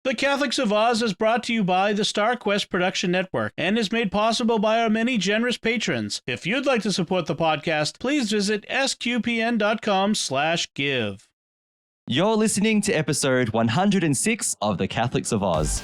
The Catholics of Oz is brought to you by the StarQuest Production Network and is made possible by our many generous patrons. If you'd like to support the podcast, please visit sqpn.com/give. You're listening to episode 106 of The Catholics of Oz.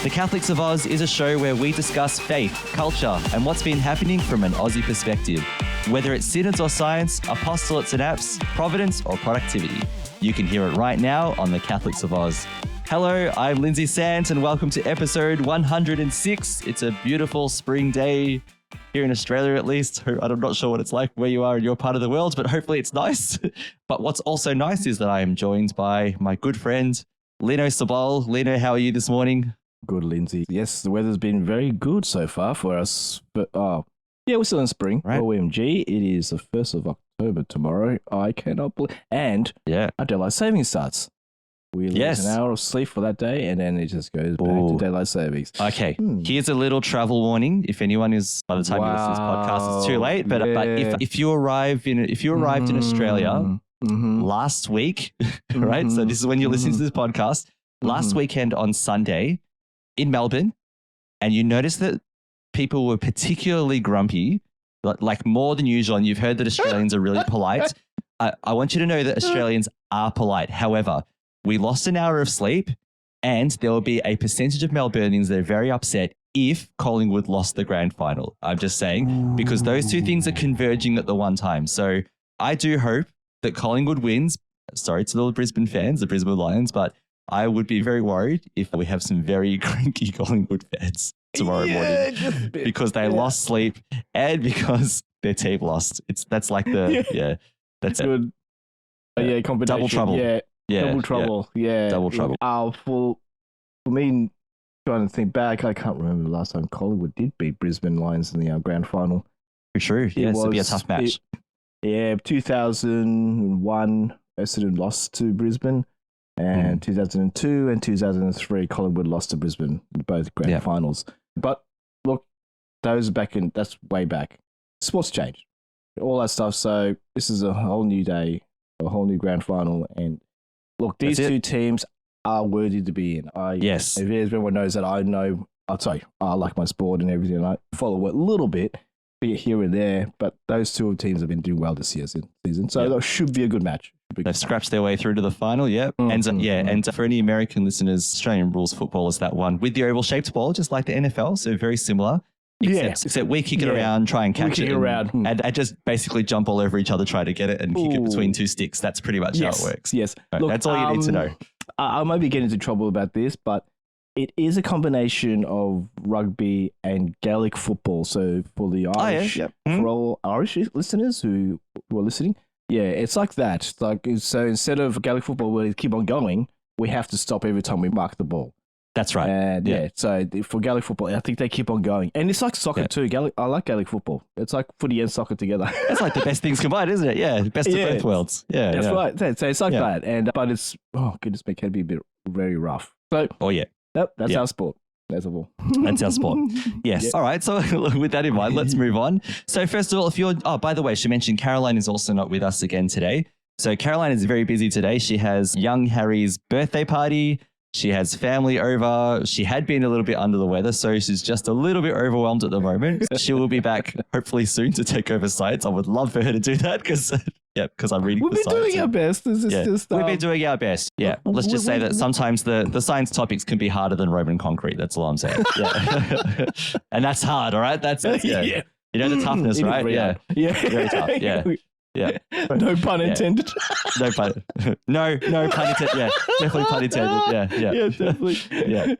The Catholics of Oz is a show where we discuss faith, culture, and what's been happening from an Aussie perspective. Whether it's synods or science, apostolates and apps, providence or productivity. You can hear it right now on The Catholics of Oz. Hello, I'm Lindsay Sant and welcome to episode 106. It's a beautiful spring day here in Australia, at least. I'm not sure what it's like where you are in your part of the world, but hopefully it's nice. But what's also nice is that I am joined by my good friend, Lino Saubolle. Lino, how are you this morning? Good, Lindsay. Yes, the weather's been very good so far for us, but yeah, we're still in spring. Right. OMG, it is the 1st of October tomorrow. I cannot believe. And our daylight savings starts. We lose an hour of sleep for that day, and then it just goes back to daylight savings. Okay, here's a little travel warning. If anyone is, by the time you listen to this podcast, it's too late. But if you arrived in Australia last week, right? So this is when you're listening to this podcast. Last weekend on Sunday in Melbourne, and you notice that people were particularly grumpy, like more than usual, and you've heard that Australians are really polite. I want you to know that Australians are polite. However, we lost an hour of sleep, and there will be a percentage of Melburnians that are very upset if Collingwood lost the grand final. I'm just saying, because those two things are converging at the one time. So I do hope that Collingwood wins. Sorry to the Brisbane fans, the Brisbane Lions, but I would be very worried if we have some very cranky Collingwood fans tomorrow morning because they lost sleep and because their team lost. That's like the that's good. Combination. Double trouble. Double trouble. Double trouble. For me, trying to think back, I can't remember the last time Collingwood did beat Brisbane Lions in the grand final. For sure. Yes, it'll be a tough match. 2001, Essendon lost to Brisbane. And 2002 and 2003, Collingwood lost to Brisbane, both grand finals. But look, that's way back. Sports changed, all that stuff. So this is a whole new day, a whole new grand final. And look, these two teams are worthy to be in. If everyone knows that I like my sport and everything. I follow it a little bit, be it here and there. But those two teams have been doing well this season. So that should be a good match. They've scratched their way through to the final, And for any American listeners, Australian rules football is that one with the oval-shaped ball, just like the NFL, so very similar. Except we kick it around, try and catch it, and just basically jump all over each other, try to get it and kick it between two sticks. That's pretty much how it works. Yes, right, look, that's all you need to know. I might be getting into trouble about this, but it is a combination of rugby and Gaelic football. So for the Irish, for all Irish listeners who are listening. Yeah, it's like that. So instead of Gaelic football where we keep on going, we have to stop every time we mark the ball. That's right. And so for Gaelic football, I think they keep on going. And it's like soccer too. I like Gaelic football. It's like footy and soccer together. That's like the best things combined, isn't it? Yeah, best of both worlds. Yeah, that's right. So it's like that. But it's, goodness me, it can be a bit very rough. So that's our sport. That's all. That's our sport. Yes. Yep. All right. So with that in mind, let's move on. So first of all, by the way, she mentioned Caroline is also not with us again today. So Caroline is very busy today. She has young Harry's birthday party. She has family over. She had been a little bit under the weather, so she's just a little bit overwhelmed at the moment. She will be back hopefully soon to take over science. I would love for her to do that because I'm reading the science. We've been doing our best. We've been doing our best. Yeah. Let's just say that sometimes the science topics can be harder than Roman concrete. That's all I'm saying. Yeah. And that's hard, all right? That's You know the toughness, right? Yeah. Very tough. Yeah. Yeah. No pun intended. No pun intended. Yeah. Definitely pun intended. Yeah. Yeah, definitely. Yeah.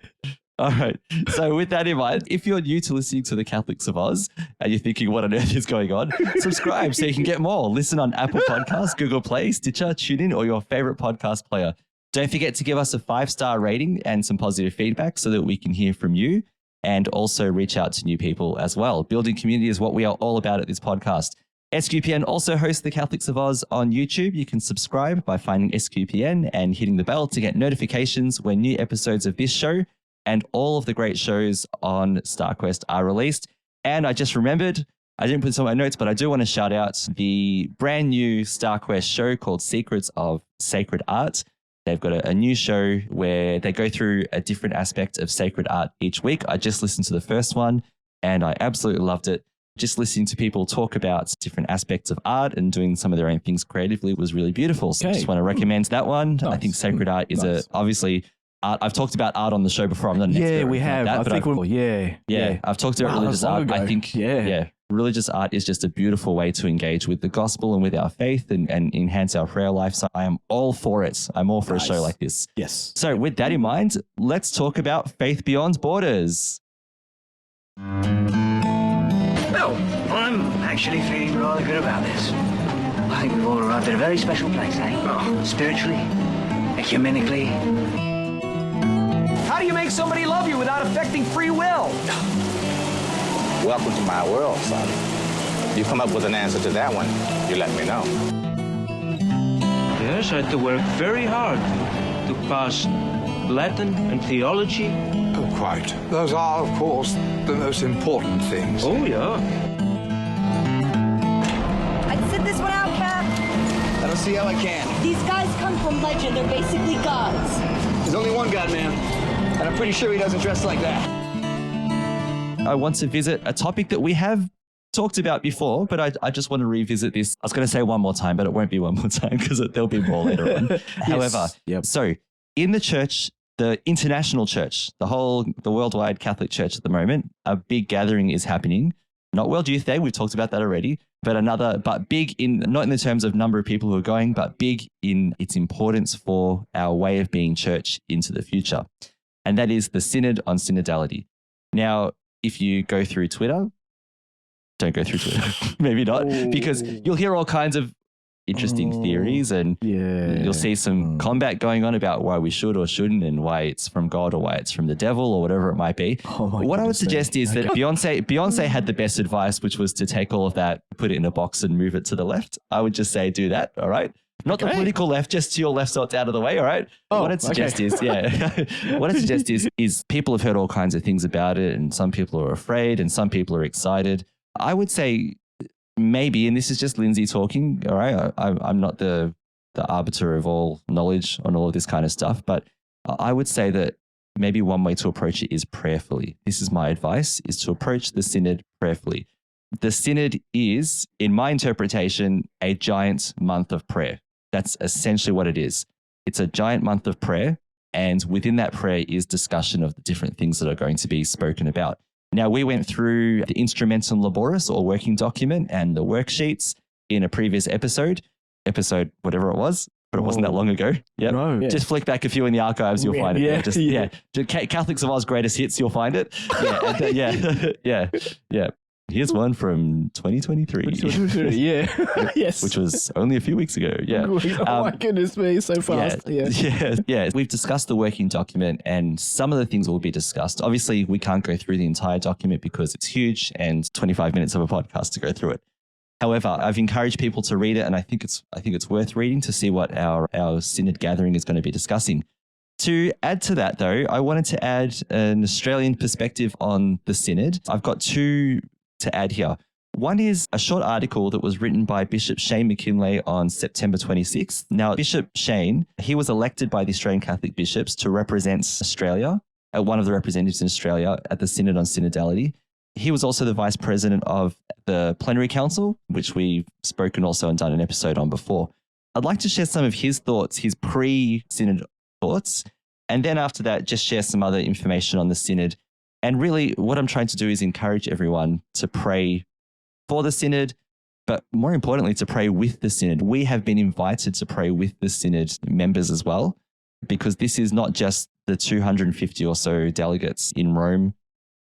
All right. So with that in mind, if you're new to listening to the Catholics of Oz and you're thinking, what on earth is going on? Subscribe so you can get more. Listen on Apple Podcasts, Google Play, Stitcher, TuneIn, or your favorite podcast player. Don't forget to give us a 5-star rating and some positive feedback so that we can hear from you and also reach out to new people as well. Building community is what we are all about at this podcast. SQPN also hosts the Catholics of Oz on YouTube. You can subscribe by finding SQPN and hitting the bell to get notifications when new episodes of this show and all of the great shows on StarQuest are released. And I just remembered, I didn't put this on my notes, but I do want to shout out the brand new StarQuest show called Secrets of Sacred Art. They've got a new show where they go through a different aspect of sacred art each week. I just listened to the first one and I absolutely loved it. Just listening to people talk about different aspects of art and doing some of their own things creatively was really beautiful. So I just want to recommend that one. Nice. I think sacred art is obviously art. I've talked about art on the show before. I'm not an expert. Yeah, we have. That, I've talked about religious art. I think, religious art is just a beautiful way to engage with the gospel and with our faith and enhance our prayer life. So I am all for it. I'm all for a show like this. Yes. So with that in mind, let's talk about Faith Beyond Borders. Well, I'm actually feeling rather good about this. I think we've all arrived at a very special place, eh? Oh. Spiritually, ecumenically. How do you make somebody love you without affecting free will? Welcome to my world, son. You come up with an answer to that one, you let me know. Yes, I had to work very hard to pass Latin and theology. Oh, quite. Those are, of course, the most important things. Oh, yeah. I'd sit this one out, Cap. I don't see how I can. These guys come from legend. They're basically gods. There's only one god, man. And I'm pretty sure he doesn't dress like that. I want to visit a topic that we have talked about before, but I just want to revisit this. I was going to say one more time, but it won't be one more time because there'll be more later on. However, so in the church, the international church, the worldwide Catholic Church at the moment, a big gathering is happening. Not World Youth Day, we've talked about that already, but big in, not in the terms of number of people who are going, but big in its importance for our way of being church into the future. And that is the Synod on Synodality. Now, if you go through Twitter, don't go through Twitter, maybe not, because you'll hear all kinds of interesting theories and you'll see some combat going on about why we should or shouldn't and why it's from God or why it's from the devil or whatever it might be. What I would suggest is that Beyonce had the best advice, which was to take all of that, put it in a box and move it to the left. I would just say do that, all right? Not the political left, just to your left so it's out of the way, all right? What I'd suggest is people have heard all kinds of things about it and some people are afraid and some people are excited. I would say maybe, and this is just Lindsay talking, all right? I'm not the arbiter of all knowledge on all of this kind of stuff, but I would say that maybe one way to approach it is prayerfully. This is my advice, is to approach the Synod prayerfully. The Synod is, in my interpretation, a giant month of prayer. That's essentially what it is. It's a giant month of prayer, and within that prayer is discussion of the different things that are going to be spoken about. Now, we went through the Instrumentum Laboris or working document and the worksheets in a previous episode whatever it was, but it wasn't that long ago. Yep. No. Just flick back a few in the archives, you'll find it. Catholics of Oz Greatest Hits, you'll find it. Yeah. Here's one from 2023. Yes. Which was only a few weeks ago. Yeah. Oh my goodness me, so fast. Yeah. We've discussed the working document and some of the things will be discussed. Obviously, we can't go through the entire document because it's huge and 25 minutes of a podcast to go through it. However, I've encouraged people to read it and I think it's worth reading to see what our Synod gathering is going to be discussing. To add to that, though, I wanted to add an Australian perspective on the Synod. I've got two to add here. One is a short article that was written by Bishop Shane MacKinlay on September 26th. Now, Bishop Shane, he was elected by the Australian Catholic bishops to represent Australia, one of the representatives in Australia at the Synod on Synodality. He was also the vice president of the Plenary Council, which we've spoken also and done an episode on before. I'd like to share some of his thoughts, his pre-Synod thoughts, and then after that, just share some other information on the Synod. And really, what I'm trying to do is encourage everyone to pray for the Synod, but more importantly, to pray with the Synod. We have been invited to pray with the Synod members as well, because this is not just the 250 or so delegates in Rome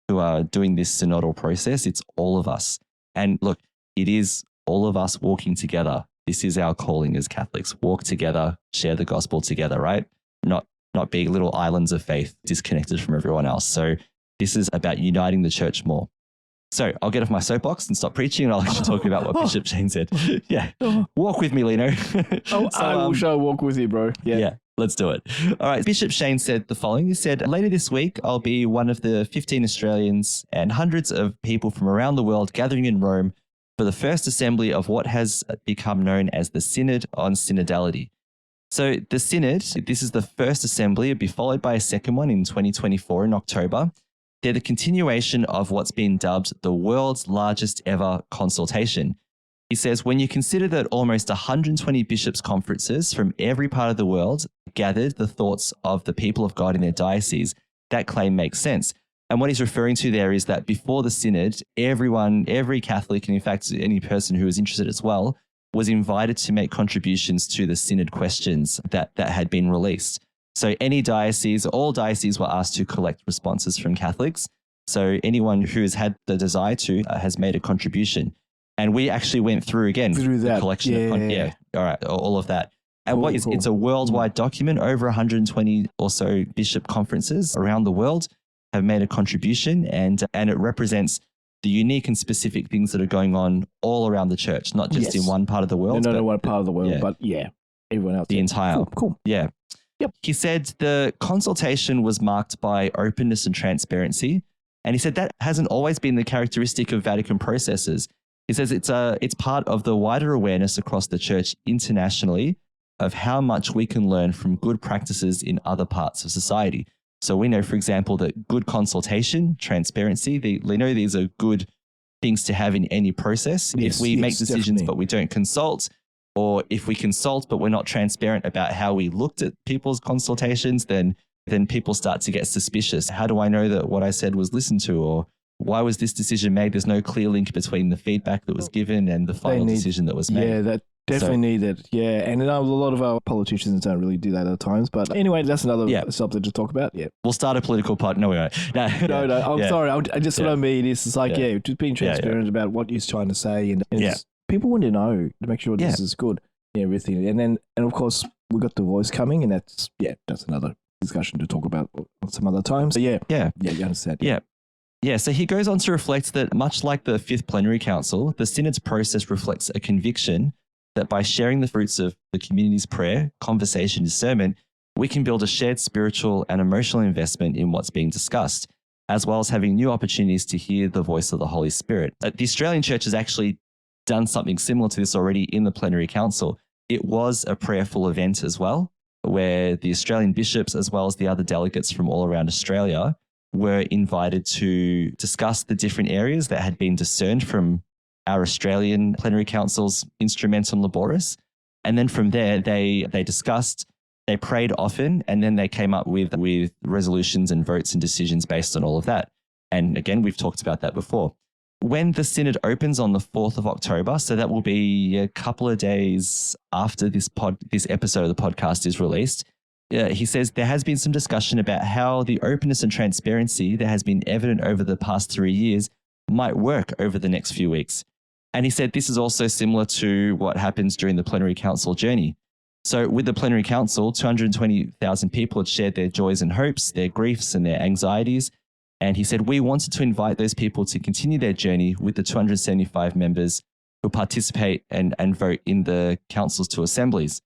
who are doing this synodal process. It's all of us. And look, it is all of us walking together. This is our calling as Catholics. Walk together, share the gospel together, right? Not be little islands of faith disconnected from everyone else. So this is about uniting the church more. So I'll get off my soapbox and stop preaching and I'll actually talk about what Bishop Shane said. Yeah. Walk with me, Lino. I will walk with you, bro. Yeah. Let's do it. All right. Bishop Shane said the following. He said, later this week, I'll be one of the 15 Australians and hundreds of people from around the world gathering in Rome for the first assembly of what has become known as the Synod on Synodality. So the Synod, this is the first assembly. It'll be followed by a second one in 2024 in October. They're the continuation of what's been dubbed the world's largest ever consultation. He says, when you consider that almost 120 bishops' conferences from every part of the world gathered the thoughts of the people of God in their diocese, that claim makes sense. And what he's referring to there is that before the Synod, every Catholic, and in fact, any person who was interested as well, was invited to make contributions to the Synod questions that had been released. So any diocese, all dioceses were asked to collect responses from Catholics. So anyone who has had the desire to has made a contribution. And we actually went through the collection of all of that. And it's a worldwide document. Over 120 or so bishop conferences around the world have made a contribution, and it represents the unique and specific things that are going on all around the church, not just in one part of the world. No, one part of the world, but everyone else. The entire. Cool. Yeah. Yep. He said the consultation was marked by openness and transparency. And he said that hasn't always been the characteristic of Vatican processes. He says it's part of the wider awareness across the church internationally of how much we can learn from good practices in other parts of society. So we know, for example, that good consultation, transparency, Lino, these are good things to have in any process. Yes, if we make decisions definitely. but we don't consult, or if we consult but we're not transparent about how we looked at people's consultations, then people start to get suspicious. How do I know that what I said was listened to? Or why was this decision made? There's no clear link between the feedback that was given and the final decision that was made. Yeah, that definitely needed. Yeah, and a lot of our politicians don't really do that at times. But anyway, that's another subject to talk about. Yeah, we'll start a political pod. No, we won't. No. I'm sorry. I just what I mean is it's like just being transparent about what you're trying to say, and people want to know to make sure this is good. Yeah, everything, and of course we got the voice coming, and that's another discussion to talk about some other time. So you understand. Yeah, so he goes on to reflect that much like the Fifth Plenary Council, the Synod's process reflects a conviction that by sharing the fruits of the community's prayer, conversation, discernment, we can build a shared spiritual and emotional investment in what's being discussed, as well as having new opportunities to hear the voice of the Holy Spirit. The Australian Church has actually done something similar to this already in the Plenary Council. It was a prayerful event as well, where the Australian bishops, as well as the other delegates from all around Australia, were invited to discuss the different areas that had been discerned from our Australian Plenary Council's Instrumentum Laboris. And then from there, they discussed, they prayed often, and then they came up with resolutions and votes and decisions based on all of that. And again, we've talked about that before. When the Synod opens on the 4th of October, so that will be a couple of days after this episode of the podcast is released, he says there has been some discussion about how the openness and transparency that has been evident over the past 3 years might work over the next few weeks. And he said this is also similar to what happens during the Plenary Council journey. So with the Plenary Council, 220,000 people had shared their joys and hopes, their griefs and their anxieties. And he said, we wanted to invite those people to continue their journey with the 275 members who participate and vote in the councils to assemblies.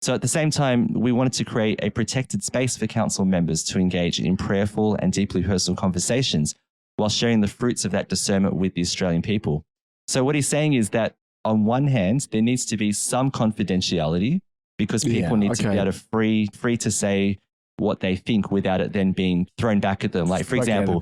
So at the same time, we wanted to create a protected space for council members to engage in prayerful and deeply personal conversations while sharing the fruits of that discernment with the Australian people. So what he's saying is that on one hand, there needs to be some confidentiality because people need to be able to free to say what they think without it then being thrown back at them. Like, for example,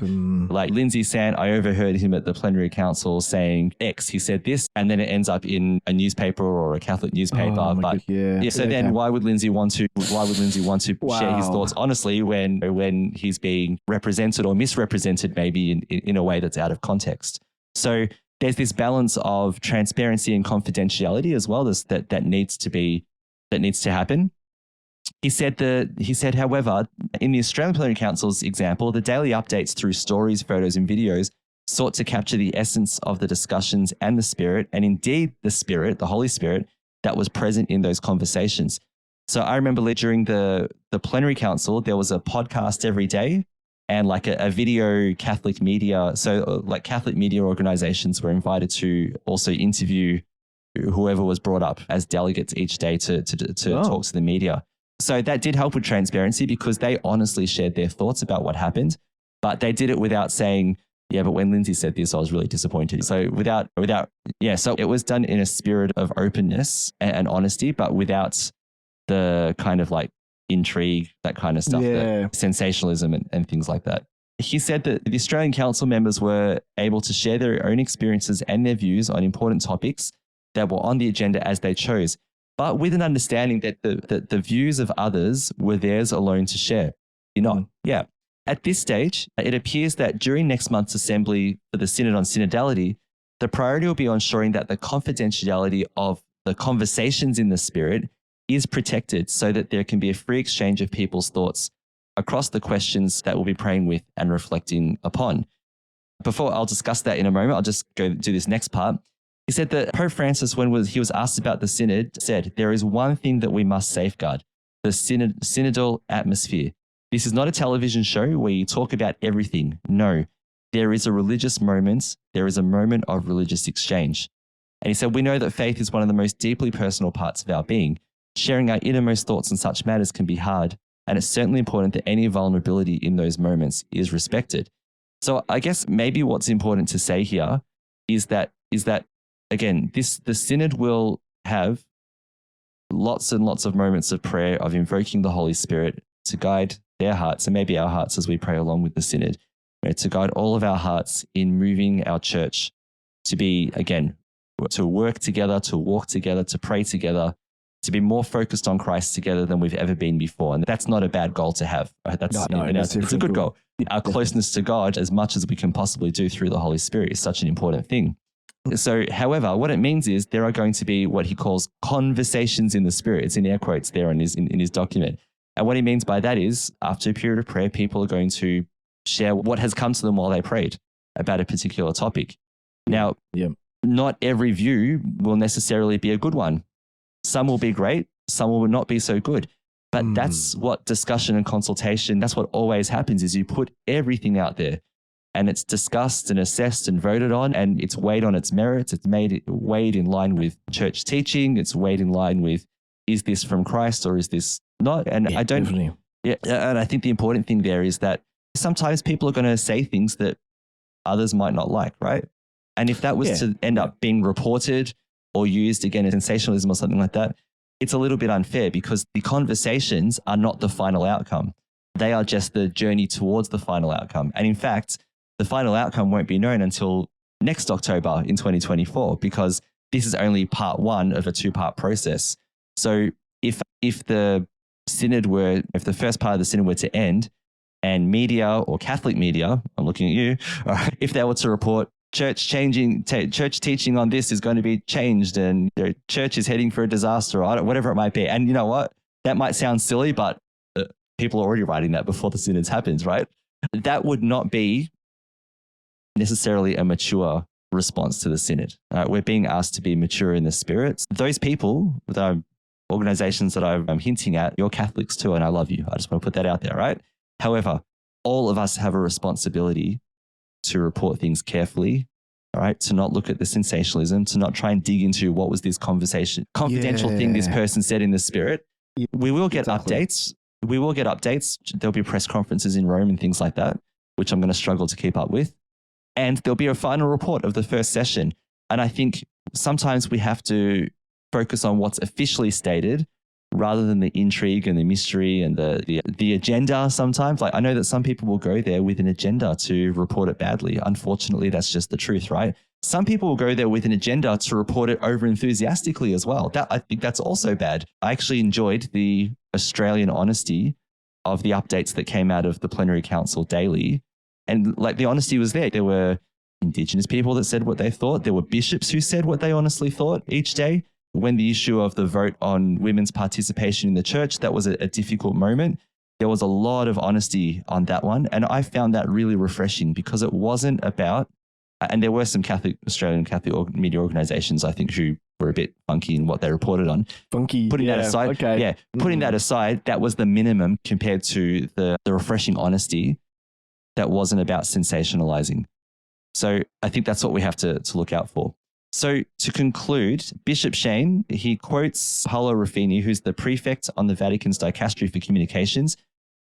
like Lindsay Sant, I overheard him at the Plenary Council saying X, he said this, and then it ends up in a newspaper or a Catholic newspaper. Why would Lindsay want to share his thoughts honestly when he's being represented or misrepresented maybe in a way that's out of context? So there's this balance of transparency and confidentiality as well that needs to happen. He said, however, in the Australian Plenary Council's example, the daily updates through stories, photos, and videos sought to capture the essence of the discussions and the spirit, and indeed the Spirit, the Holy Spirit, that was present in those conversations. So I remember during the Plenary Council, there was a podcast every day and like a video Catholic media. So like Catholic media organizations were invited to also interview whoever was brought up as delegates each day to talk to the media. So that did help with transparency because they honestly shared their thoughts about what happened, but they did it without saying, yeah, but when Lindsay said this, I was really disappointed. So so it was done in a spirit of openness and honesty, but without the kind of like intrigue, that kind of stuff, the sensationalism and things like that. He said that the Australian Council members were able to share their own experiences and their views on important topics that were on the agenda as they chose, but with an understanding that the views of others were theirs alone to share. Yeah. At this stage, it appears that during next month's assembly for the Synod on Synodality, the priority will be on ensuring that the confidentiality of the conversations in the Spirit is protected so that there can be a free exchange of people's thoughts across the questions that we'll be praying with and reflecting upon. Before I'll discuss that in a moment, I'll just go do this next part. He said that Pope Francis, when he was asked about the Synod, said, "There is one thing that we must safeguard, the synodal atmosphere. This is not a television show where you talk about everything. No, there is a religious moment. There is a moment of religious exchange." And he said, "We know that faith is one of the most deeply personal parts of our being. Sharing our innermost thoughts on such matters can be hard, and it's certainly important that any vulnerability in those moments is respected." So I guess maybe what's important to say here is that again, the Synod will have lots and lots of moments of prayer, of invoking the Holy Spirit to guide their hearts and maybe our hearts as we pray along with the Synod, to guide all of our hearts in moving our church to be, again, to work together, to walk together, to pray together, to be more focused on Christ together than we've ever been before. And that's not a bad goal to have. Right? It's a good goal. Our closeness to God, as much as we can possibly do through the Holy Spirit, is such an important thing. So, however, what it means is there are going to be what he calls conversations in the Spirit. It's in air quotes there in his document. And what he means by that is, after a period of prayer, people are going to share what has come to them while they prayed about a particular topic. Now, not every view will necessarily be a good one. Some will be great, some will not be so good. But that's what discussion and consultation, that's what always happens, is you put everything out there and it's discussed and assessed and voted on, and it's weighed on its merits. It's weighed in line with church teaching. It's weighed in line with, is this from Christ or is this not? And I don't, definitely. And I think the important thing there is that sometimes people are going to say things that others might not like, right? And if that was to end up being reported or used again as sensationalism or something like that, it's a little bit unfair because the conversations are not the final outcome. They are just the journey towards the final outcome. And in fact, the final outcome won't be known until next October in 2024, because this is only part one of a two-part process. So if the first part of the Synod were to end and media or Catholic media, I'm looking at you, if they were to report church teaching on this is going to be changed and the church is heading for a disaster, or whatever it might be. And you know what? That might sound silly, but people are already writing that before the Synods happens, right? That would not be necessarily a mature response to the Synod. We're being asked to be mature in the Spirit. Those people, the organizations that I'm hinting at, you're Catholics too, and I love you. I just want to put that out there, right? However, all of us have a responsibility to report things carefully, all right? To not look at the sensationalism, to not try and dig into what was this confidential thing this person said in the Spirit. We will get updates. There'll be press conferences in Rome and things like that, which I'm going to struggle to keep up with. And there'll be a final report of the first session. And I think sometimes we have to focus on what's officially stated rather than the intrigue and the mystery and the agenda sometimes. Like, I know that some people will go there with an agenda to report it badly. Unfortunately, that's just the truth, right? Some people will go there with an agenda to report it over enthusiastically as well. I think that's also bad. I actually enjoyed the Australian honesty of the updates that came out of the plenary council daily. And like, the honesty was there. There were Indigenous people that said what they thought. There were bishops who said what they honestly thought each day. When the issue of the vote on women's participation in the church, that was a difficult moment. There was a lot of honesty on that one. And I found that really refreshing because it wasn't about, and there were some Australian Catholic media organizations, I think, who were a bit funky in what they reported on. Putting that aside, that was the minimum compared to the refreshing honesty that wasn't about sensationalizing. So I think that's what we have to look out for. So to conclude, Bishop Shane, he quotes Paolo Ruffini, who's the prefect on the Vatican's Dicastery for Communications,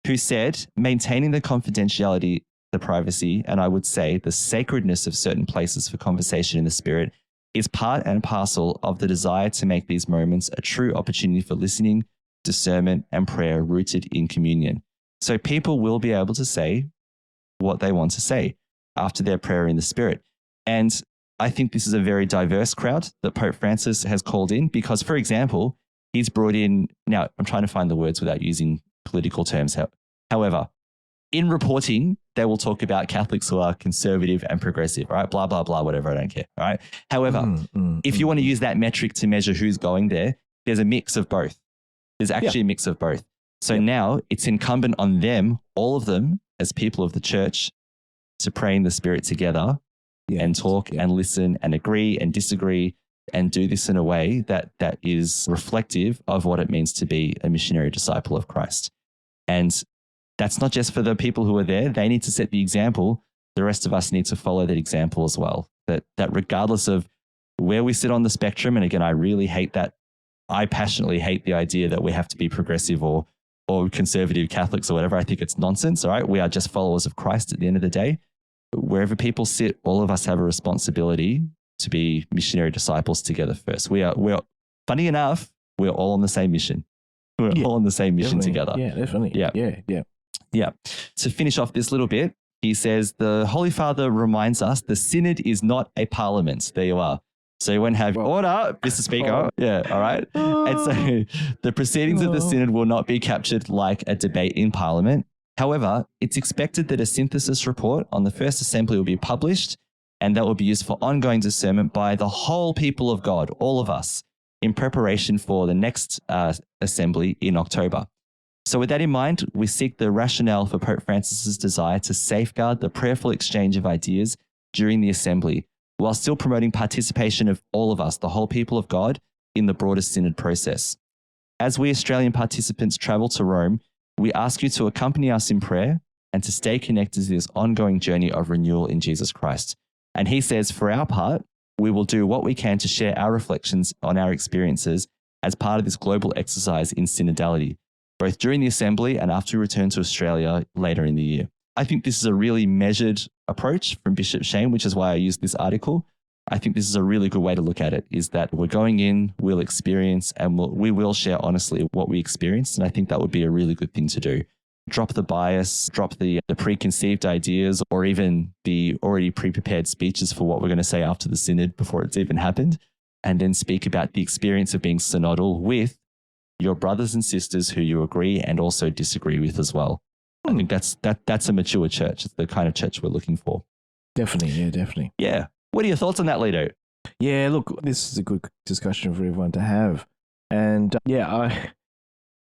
who said, maintaining the confidentiality, the privacy, and I would say the sacredness of certain places for conversation in the Spirit is part and parcel of the desire to make these moments a true opportunity for listening, discernment, and prayer rooted in communion. So people will be able to say what they want to say after their prayer in the Spirit. And I think this is a very diverse crowd that Pope Francis has called in because, for example, he's brought in, now I'm trying to find the words without using political terms. However, in reporting, they will talk about Catholics who are conservative and progressive, right? Blah, blah, blah, whatever. I don't care, all right? However, if you want to use that metric to measure who's going there, there's a mix of both. There's actually a mix of both. So now it's incumbent on them, all of them, as people of the church, to pray in the Spirit together and talk and listen and agree and disagree and do this in a way that is reflective of what it means to be a missionary disciple of Christ. And that's not just for the people who are there. They need to set the example. The rest of us need to follow that example as well. That regardless of where we sit on the spectrum, and again, I really hate that. I passionately hate the idea that we have to be progressive or conservative Catholics or whatever. I think it's nonsense, all right? We are just followers of Christ at the end of the day. Wherever people sit, all of us have a responsibility to be missionary disciples together first. We're funny enough, we're all on the same mission. We're all on the same mission together. Yeah, definitely. Yeah. To finish off this little bit, he says, the Holy Father reminds us the Synod is not a parliament. There you are. So you won't have order, Mr. Speaker. Yeah, all right. And so the proceedings of the Synod will not be captured like a debate in Parliament. However, it's expected that a synthesis report on the first assembly will be published, and that will be used for ongoing discernment by the whole people of God, all of us, in preparation for the next assembly in October. So with that in mind, we seek the rationale for Pope Francis's desire to safeguard the prayerful exchange of ideas during the assembly, while still promoting participation of all of us, the whole people of God, in the broader Synod process. As we Australian participants travel to Rome, we ask you to accompany us in prayer and to stay connected to this ongoing journey of renewal in Jesus Christ. And he says, for our part, we will do what we can to share our reflections on our experiences as part of this global exercise in synodality, both during the assembly and after we return to Australia later in the year. I think this is a really measured approach from Bishop Shane, which is why I used this article. I think this is a really good way to look at it, is that we're going in, we'll experience, and we will share honestly what we experienced. And I think that would be a really good thing to do. Drop the bias, drop the preconceived ideas, or even the already pre-prepared speeches for what we're going to say after the Synod before it's even happened, and then speak about the experience of being synodal with your brothers and sisters who you agree and also disagree with as well. I think that's a mature church. It's the kind of church we're looking for. Definitely. Yeah. What are your thoughts on that, Lino? Yeah, look, this is a good discussion for everyone to have. And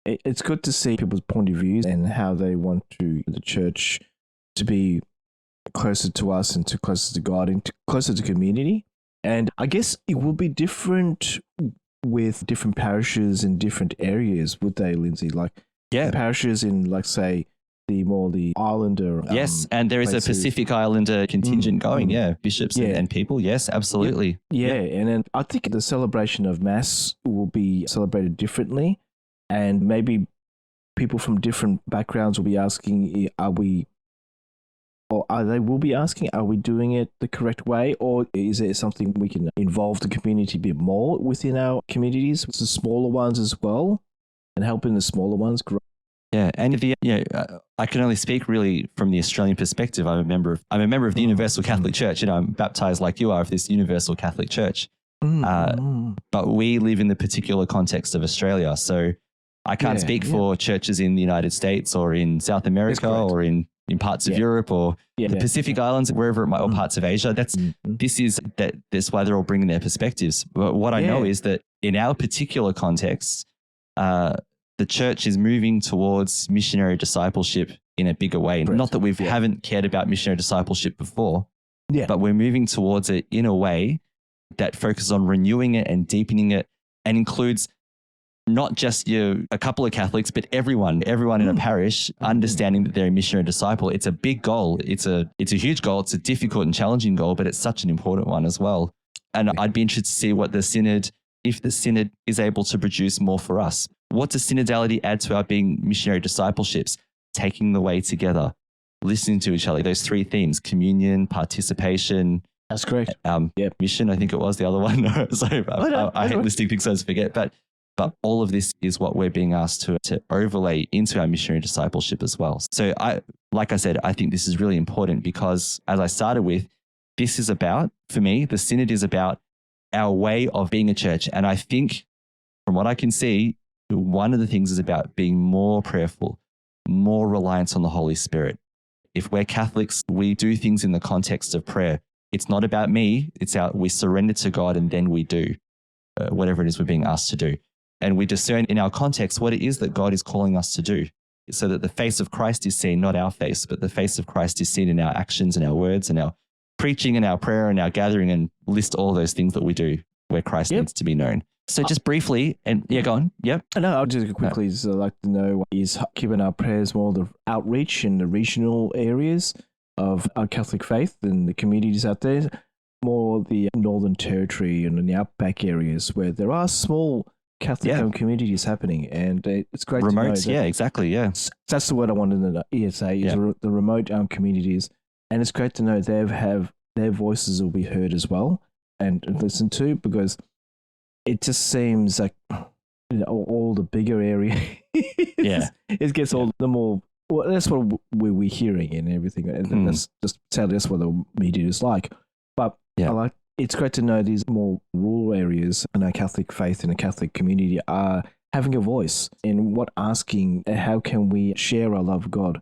it's good to see people's point of views and how they want the church to be closer to us and closer to God and closer to community. And I guess it will be different with different parishes in different areas, would they, Lindsay? Like parishes in, like, say, the islander. Yes, and there is places. A Pacific Islander contingent going, bishops and people. Yes, absolutely. Yeah, and then I think the celebration of Mass will be celebrated differently, and maybe people from different backgrounds will be asking, are we doing it the correct way, or is there something we can involve the community a bit more within our communities, the smaller ones as well, and helping the smaller ones grow? Yeah, and I can only speak really from the Australian perspective. I'm a member of the Universal Catholic Church. I'm baptized like you are of this Universal Catholic Church. But we live in the particular context of Australia, so I can't speak for churches in the United States or in South America or in parts of Europe or the Pacific Islands, wherever it might, or parts of Asia. That's why they're all bringing their perspectives. But what I know is that in our particular context, the church is moving towards missionary discipleship in a bigger way. Right. Not that we haven't cared about missionary discipleship before, but we're moving towards it in a way that focuses on renewing it and deepening it, and includes not just a couple of Catholics, but everyone in a parish understanding that they're a missionary disciple. It's a big goal. It's a huge goal. It's a difficult and challenging goal, but it's such an important one as well. And I'd be interested to see what if the Synod is able to produce more for us. What does synodality add to our being missionary discipleships? Taking the way together, listening to each other. Those three themes: communion, participation. That's correct. Mission, I think it was the other one. Sorry, I hate listing things so I forget. But But all of this is what we're being asked to overlay into our missionary discipleship as well. So like I said, I think this is really important because as I started with, this is about, for me, the Synod is about our way of being a church. And I think from what I can see, one of the things is about being more prayerful, more reliance on the Holy Spirit. If we're Catholics, we do things in the context of prayer. It's not about me. It's we surrender to God and then we do whatever it is we're being asked to do. And we discern in our context what it is that God is calling us to do so that the face of Christ is seen, not our face, but the face of Christ is seen in our actions and our words and our preaching and our prayer and our gathering, and list all those things that we do where Christ needs to be known. So just briefly, and go on. Yep. No, I'll just quickly like to know, is keeping our prayers more the outreach in the regional areas of our Catholic faith and the communities out there, more the Northern Territory and in the outback areas where there are small Catholic communities happening, and it's great Remotes, to know that. yeah, exactly, yeah. That's the word I wanted to say, is the remote communities, and it's great to know their voices will be heard as well and listened to, because it just seems like all the bigger area, it gets all the more. Well, that's what we're hearing and everything, and that's just sadly that's what the media is like. But it's great to know these more rural areas in our Catholic faith and the Catholic community are having a voice in asking how can we share our love of God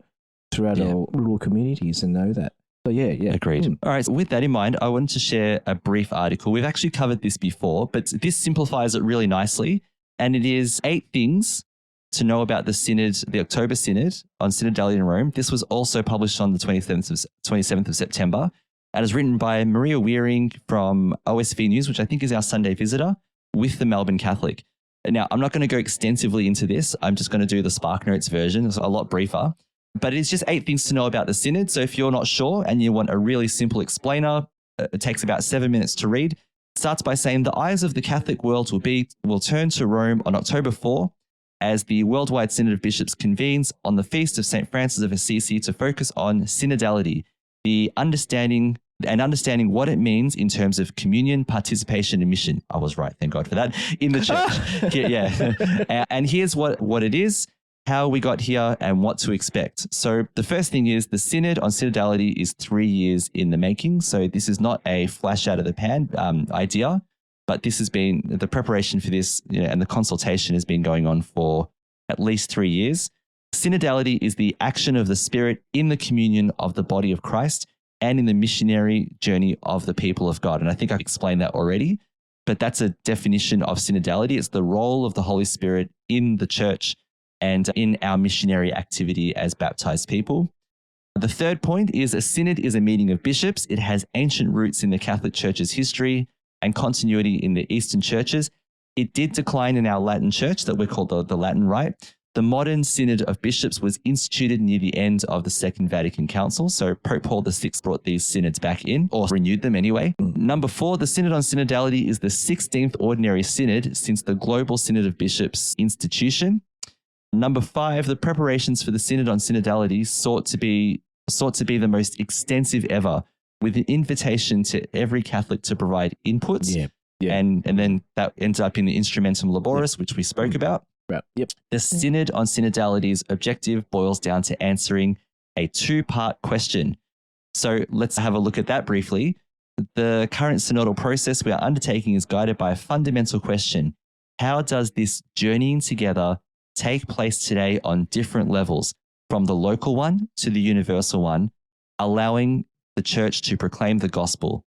throughout our rural communities and know that. So Agreed. All right. So with that in mind, I wanted to share a brief article. We've actually covered this before, but this simplifies it really nicely. And it is 8 things to know about the Synod, the October Synod on synodality in Rome. This was also published on the 27th of September. And is written by Maria Weering from OSV News, which I think is our Sunday Visitor, with the Melbourne Catholic. Now, I'm not going to go extensively into this. I'm just going to do the SparkNotes version. It's a lot briefer. But it's just 8 things to know about the Synod. So if you're not sure and you want a really simple explainer, it takes about 7 minutes to read. It starts by saying the eyes of the Catholic world will turn to Rome on October 4 as the Worldwide Synod of Bishops convenes on the feast of St. Francis of Assisi to focus on synodality, the understanding what it means in terms of communion, participation, and mission. I was right, thank God for that, in the church. And here's what it is, how we got here, and what to expect. So the first thing is the Synod on synodality is 3 years in the making. So this is not a flash out of the pan idea, but this has been, the preparation for this and the consultation has been going on for at least 3 years. Synodality is the action of the Spirit in the communion of the body of Christ and in the missionary journey of the people of God. And I think I explained that already, but that's a definition of synodality. It's the role of the Holy Spirit in the church and in our missionary activity as baptized people. The third point is a synod is a meeting of bishops. It has ancient roots in the Catholic Church's history and continuity in the Eastern churches. It did decline in our Latin church that we're called the Latin Rite. The modern Synod of Bishops was instituted near the end of the Second Vatican Council. So Pope Paul VI brought these synods back in, or renewed them anyway. Number 4, the Synod on Synodality is the 16th Ordinary Synod since the Global Synod of Bishops institution. Number 5, the preparations for the Synod on Synodality sought to be the most extensive ever, with an invitation to every Catholic to provide inputs. And then that ends up in the Instrumentum Laboris, which we spoke about. Right. Yep. The Synod on Synodality's objective boils down to answering a 2-part question. So let's have a look at that briefly. The current synodal process we are undertaking is guided by a fundamental question. How does this journeying together take place today on different levels, from the local one to the universal one, allowing the church to proclaim the gospel?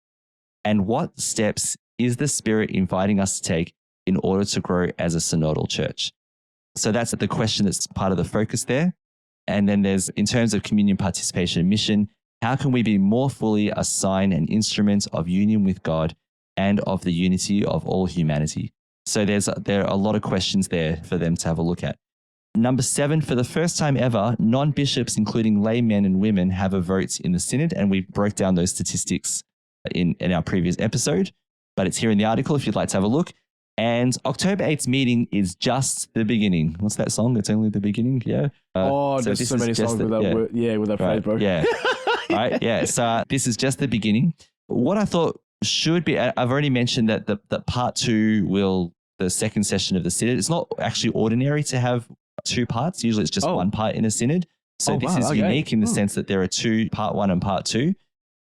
And what steps is the Spirit inviting us to take in order to grow as a synodal church? So that's the question that's part of the focus there. And then there's, in terms of communion, participation, and mission, how can we be more fully a sign and instrument of union with God and of the unity of all humanity? So there are a lot of questions there for them to have a look at. Number 7, for the first time ever, non-bishops, including laymen and women, have a vote in the Synod. And we broke down those statistics in our previous episode, but it's here in the article if you'd like to have a look. And October 8th meeting is just the beginning. What's that song? It's only the beginning. Yeah. There's so many songs with that word. Yeah, with that phrase, bro. Yeah. Right. Yeah. So this is just the beginning. What I thought should be, I've already mentioned that part 2 will the second session of the Synod. It's not actually ordinary to have two parts. Usually it's just one part in a Synod. So this is unique in the sense that there are two, part one and part two,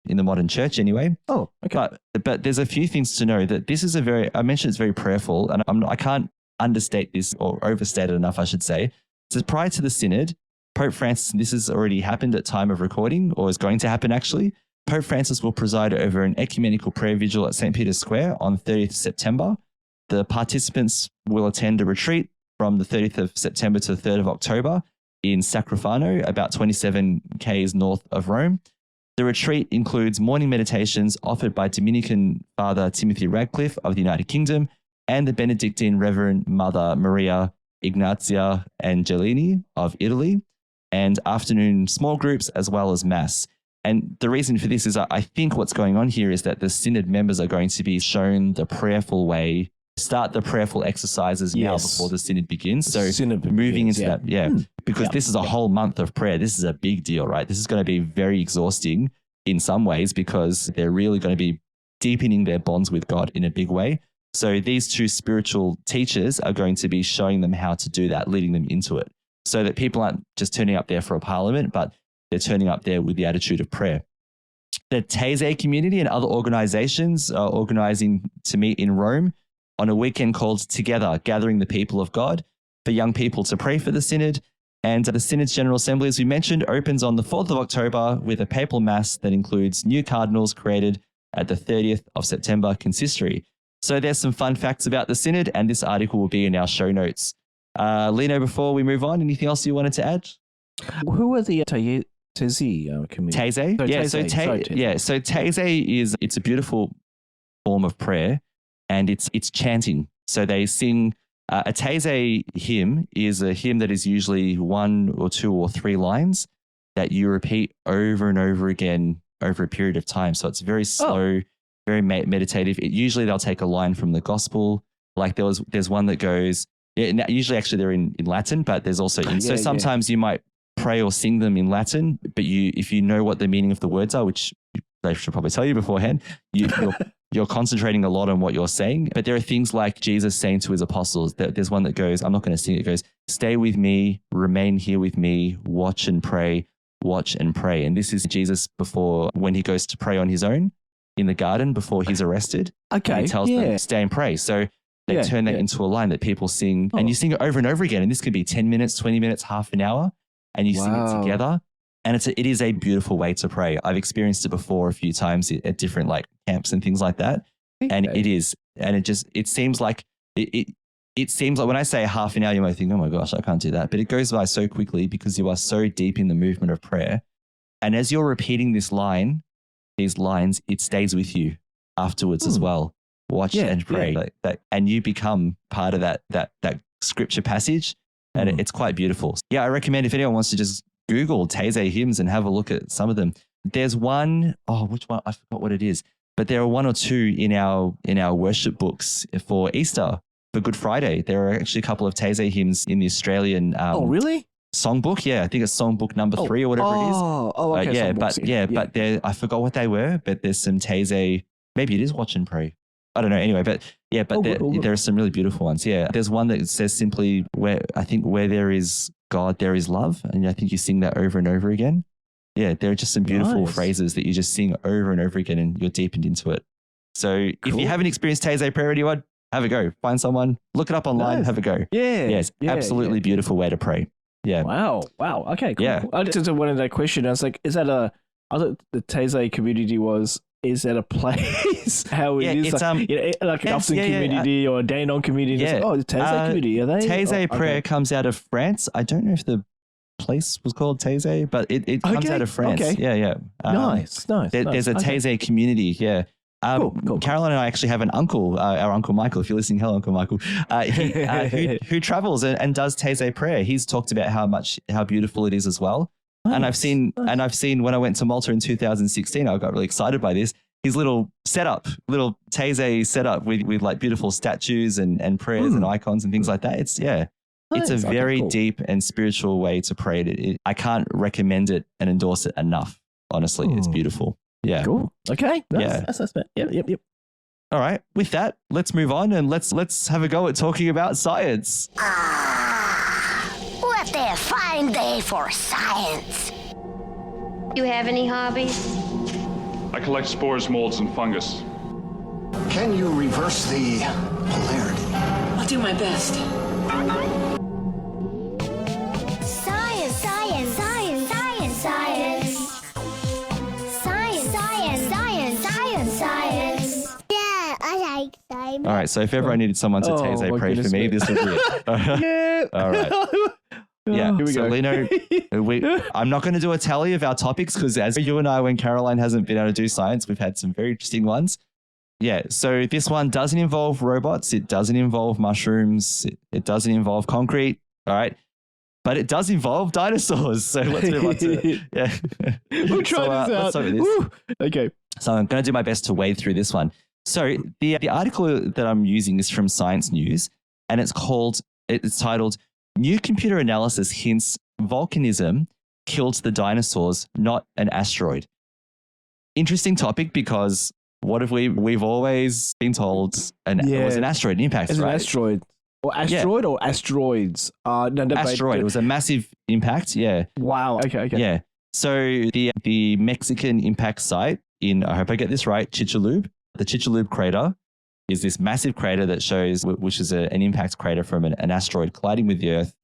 in the modern church anyway. Oh, okay. But there's a few things to know that this is I mentioned it's very prayerful, and I can't understate this or overstate it enough, I should say. So prior to the Synod, Pope Francis, and this has already happened at time of recording, or is going to happen actually, Pope Francis will preside over an ecumenical prayer vigil at St. Peter's Square on 30th of September. The participants will attend a retreat from the 30th of September to the 3rd of October in Sacrofano, about 27 k's north of Rome. The retreat includes morning meditations offered by Dominican Father Timothy Radcliffe of the United Kingdom and the Benedictine Reverend Mother Maria Ignazia Angelini of Italy, and afternoon small groups as well as Mass. And the reason for this is I think what's going on here is that the Synod members are going to be shown the prayerful way, start the prayerful exercises now before the Synod begins. So moving into that, because this is a whole month of prayer. This is a big deal, right? This is going to be very exhausting in some ways because they're really going to be deepening their bonds with God in a big way. So these two spiritual teachers are going to be showing them how to do that, leading them into it, so that people aren't just turning up there for a parliament, but they're turning up there with the attitude of prayer. The Taizé community and other organizations are organizing to meet in Rome on a weekend called Together, Gathering the People of God, for young people to pray for the Synod. And the Synod's General Assembly, as we mentioned, opens on the 4th of October with a papal mass that includes new cardinals created at the 30th of September consistory. So there's some fun facts about the Synod, and this article will be in our show notes. Lino, before we move on, anything else you wanted to add? Who are the Taizé community? Taizé? So Taizé it's a beautiful form of prayer, and it's chanting. So they sing a Taizé hymn is a hymn that is usually 1 or 2 or 3 lines that you repeat over and over again over a period of time. So it's very slow, very meditative. Usually they'll take a line from the gospel. Like there's one that goes, usually actually they're in Latin, but there's also, so sometimes you might pray or sing them in Latin, but if you know what the meaning of the words are, which they should probably tell you beforehand, you're concentrating a lot on what you're saying. But there are things like Jesus saying to his apostles, there's one that goes, I'm not going to sing it, goes, stay with me, remain here with me, watch and pray. And this is Jesus before, when he goes to pray on his own in the garden before he's arrested. Okay. He tells them, stay and pray. So they turn that into a line that people sing, and you sing it over and over again. And this could be 10 minutes, 20 minutes, half an hour, and you sing it together. And it is a beautiful way to pray. I've experienced it before a few times at different like camps and things like that. Okay. And it seems like it seems like when I say half an hour, you might think, oh my gosh, I can't do that. But it goes by so quickly because you are so deep in the movement of prayer. And as you're repeating these lines, it stays with you afterwards as well. Watch and pray like that, and you become part of that scripture passage, and it's quite beautiful. Yeah, I recommend if anyone wants to just Google Taizé hymns and have a look at some of them. There's one, which one? I forgot what it is, but there are 1 or 2 in our worship books for Easter, for Good Friday. There are actually a couple of Taizé hymns in the Australian really? Songbook. Yeah, I think it's Songbook number 3 or whatever it is. Okay. But I forgot what they were, but there's some Taizé, maybe it is Watch and Pray. I don't know. Anyway, there are some really beautiful ones. Yeah. There's one that says simply where there is God, there is love. And I think you sing that over and over again. Yeah. There are just some beautiful phrases that you just sing over and over again, and you're deepened into it. So if you haven't experienced Taizé prayer, anyone, have a go. Find someone, look it up online, have a go. Yeah. Yes. Absolutely beautiful way to pray. Yeah. Wow. Okay. Cool. Yeah. I just wanted that question. I was like, is that I thought the Taizé community is that a place? How it is? It's like an Upton community or a Dandenong community. Yeah. The Taizé community, are they? Taizé prayer comes out of France. I don't know if the place was called Taizé, but it comes out of France. Okay. Yeah. Nice. There's a Taizé community. Yeah. Cool. Caroline and I actually have an uncle, our Uncle Michael, if you're listening, hello Uncle Michael, who travels and does Taizé prayer. He's talked about how beautiful it is as well. Nice. And I've seen when I went to Malta in 2016, I got really excited by this. His little Taizé setup with like beautiful statues and prayers and icons and things like that. It's a very deep and spiritual way to pray. I can't recommend it and endorse it enough. Honestly, it's beautiful. Yeah. Cool. Okay. That's Yep. All right. With that, let's move on and let's have a go at talking about science. What a fine day for science. You have any hobbies? I collect spores, molds, and fungus. Can you reverse the polarity? I'll do my best. Science, science, science, science, science. Science, science, science, science, science. Yeah, I like science. All right. So if ever I needed someone to Taze pray for me, this would be it. Yeah. All right. Yeah, here we go. Lino, I'm not going to do a tally of our topics because as you and I, when Caroline hasn't been able to do science, we've had some very interesting ones. Yeah, so this one doesn't involve robots. It doesn't involve mushrooms. It doesn't involve concrete. All right. But it does involve dinosaurs. So let's move on to it. Yeah. We'll try this out. Let's over this. Woo. Okay. So I'm going to do my best to wade through this one. So the article that I'm using is from Science News, and it's titled New Computer Analysis Hints Volcanism Killed the Dinosaurs, Not an Asteroid. Interesting topic because what if we've always been told it was an asteroid impact, It's right? an asteroid. Or asteroid or asteroids? No, Asteroid. It was a massive impact. Yeah. Wow. Okay. Yeah. So the Mexican impact site in, I hope I get this right, Chicxulub, the Chicxulub crater is this massive crater that shows, which is an impact crater from an asteroid colliding with the Earth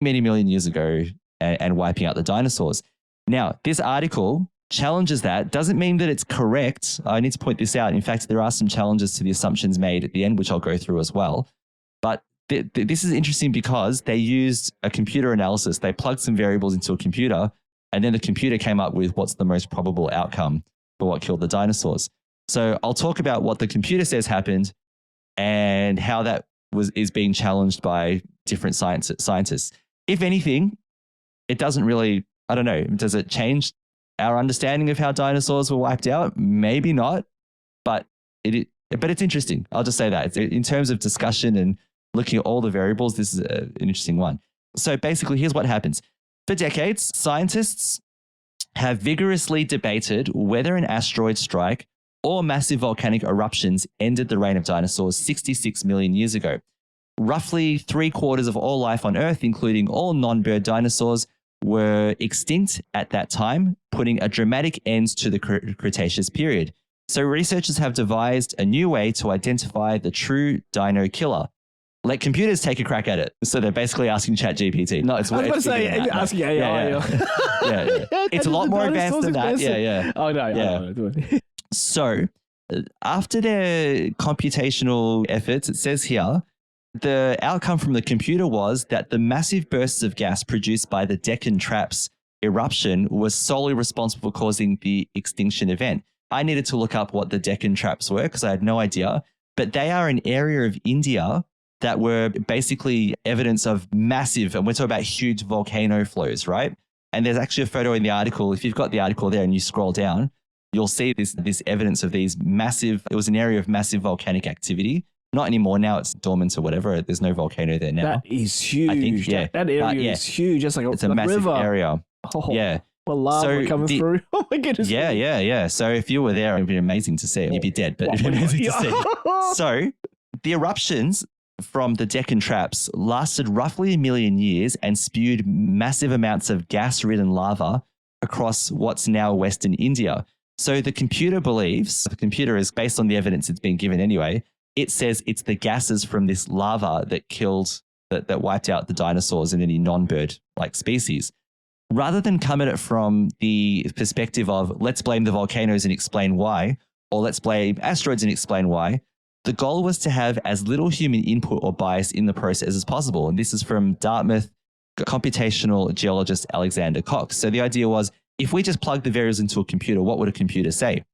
many million years ago and wiping out the dinosaurs. Now, this article challenges that. Doesn't mean that it's correct. I need to point this out. In fact, there are some challenges to the assumptions made at the end, which I'll go through as well. But this is interesting because they used a computer analysis. They plugged some variables into a computer, and then the computer came up with what's the most probable outcome for what killed the dinosaurs. So I'll talk about what the computer says happened and how that is being challenged by different scientists. If anything, it doesn't really, I don't know, does it change our understanding of how dinosaurs were wiped out? Maybe not, but it's interesting. I'll just say that. In terms of discussion and looking at all the variables, this is an interesting one. So basically, here's what happens. For decades, scientists have vigorously debated whether an asteroid strike or massive volcanic eruptions ended the reign of dinosaurs 66 million years ago. Roughly 3/4 of all life on Earth, including all non-bird dinosaurs, were extinct at that time, putting a dramatic end to the Cretaceous period. So researchers have devised a new way to identify the true dino killer. Let computers take a crack at it. So they're basically asking ChatGPT. No, it's I was about to say, asking AI. Yeah. It's a lot more advanced than that. Yeah. Oh, no. Yeah. So after their computational efforts, it says here, the outcome from the computer was that the massive bursts of gas produced by the Deccan Traps eruption was solely responsible for causing the extinction event. I needed to look up what the Deccan Traps were because I had no idea, but they are an area of India that were basically evidence of massive, and we're talking about huge volcano flows, right? And there's actually a photo in the article. If you've got the article there and you scroll down, you'll see this evidence of these massive, it was an area of massive volcanic activity. Not anymore. Now it's dormant or whatever. There's no volcano there now. That is huge. I think, yeah. That area is huge. It's like it's a massive river. Area. Oh, yeah. Well, lava coming through. Oh my goodness. Yeah. So if you were there, it'd be amazing to see. You'd be dead, but it'd be amazing to see. So the eruptions from the Deccan Traps lasted roughly 1 million years and spewed massive amounts of gas-ridden lava across what's now Western India. So the computer believes, the computer is based on the evidence it's been given anyway, it says it's the gases from this lava that killed, that wiped out the dinosaurs and any non-bird like species. Rather than come at it from the perspective of let's blame the volcanoes and explain why, or let's blame asteroids and explain why, the goal was to have as little human input or bias in the process as possible. And this is from Dartmouth computational geologist Alexander Cox. So the idea was, if we just plug the variables into a computer, what would a computer say?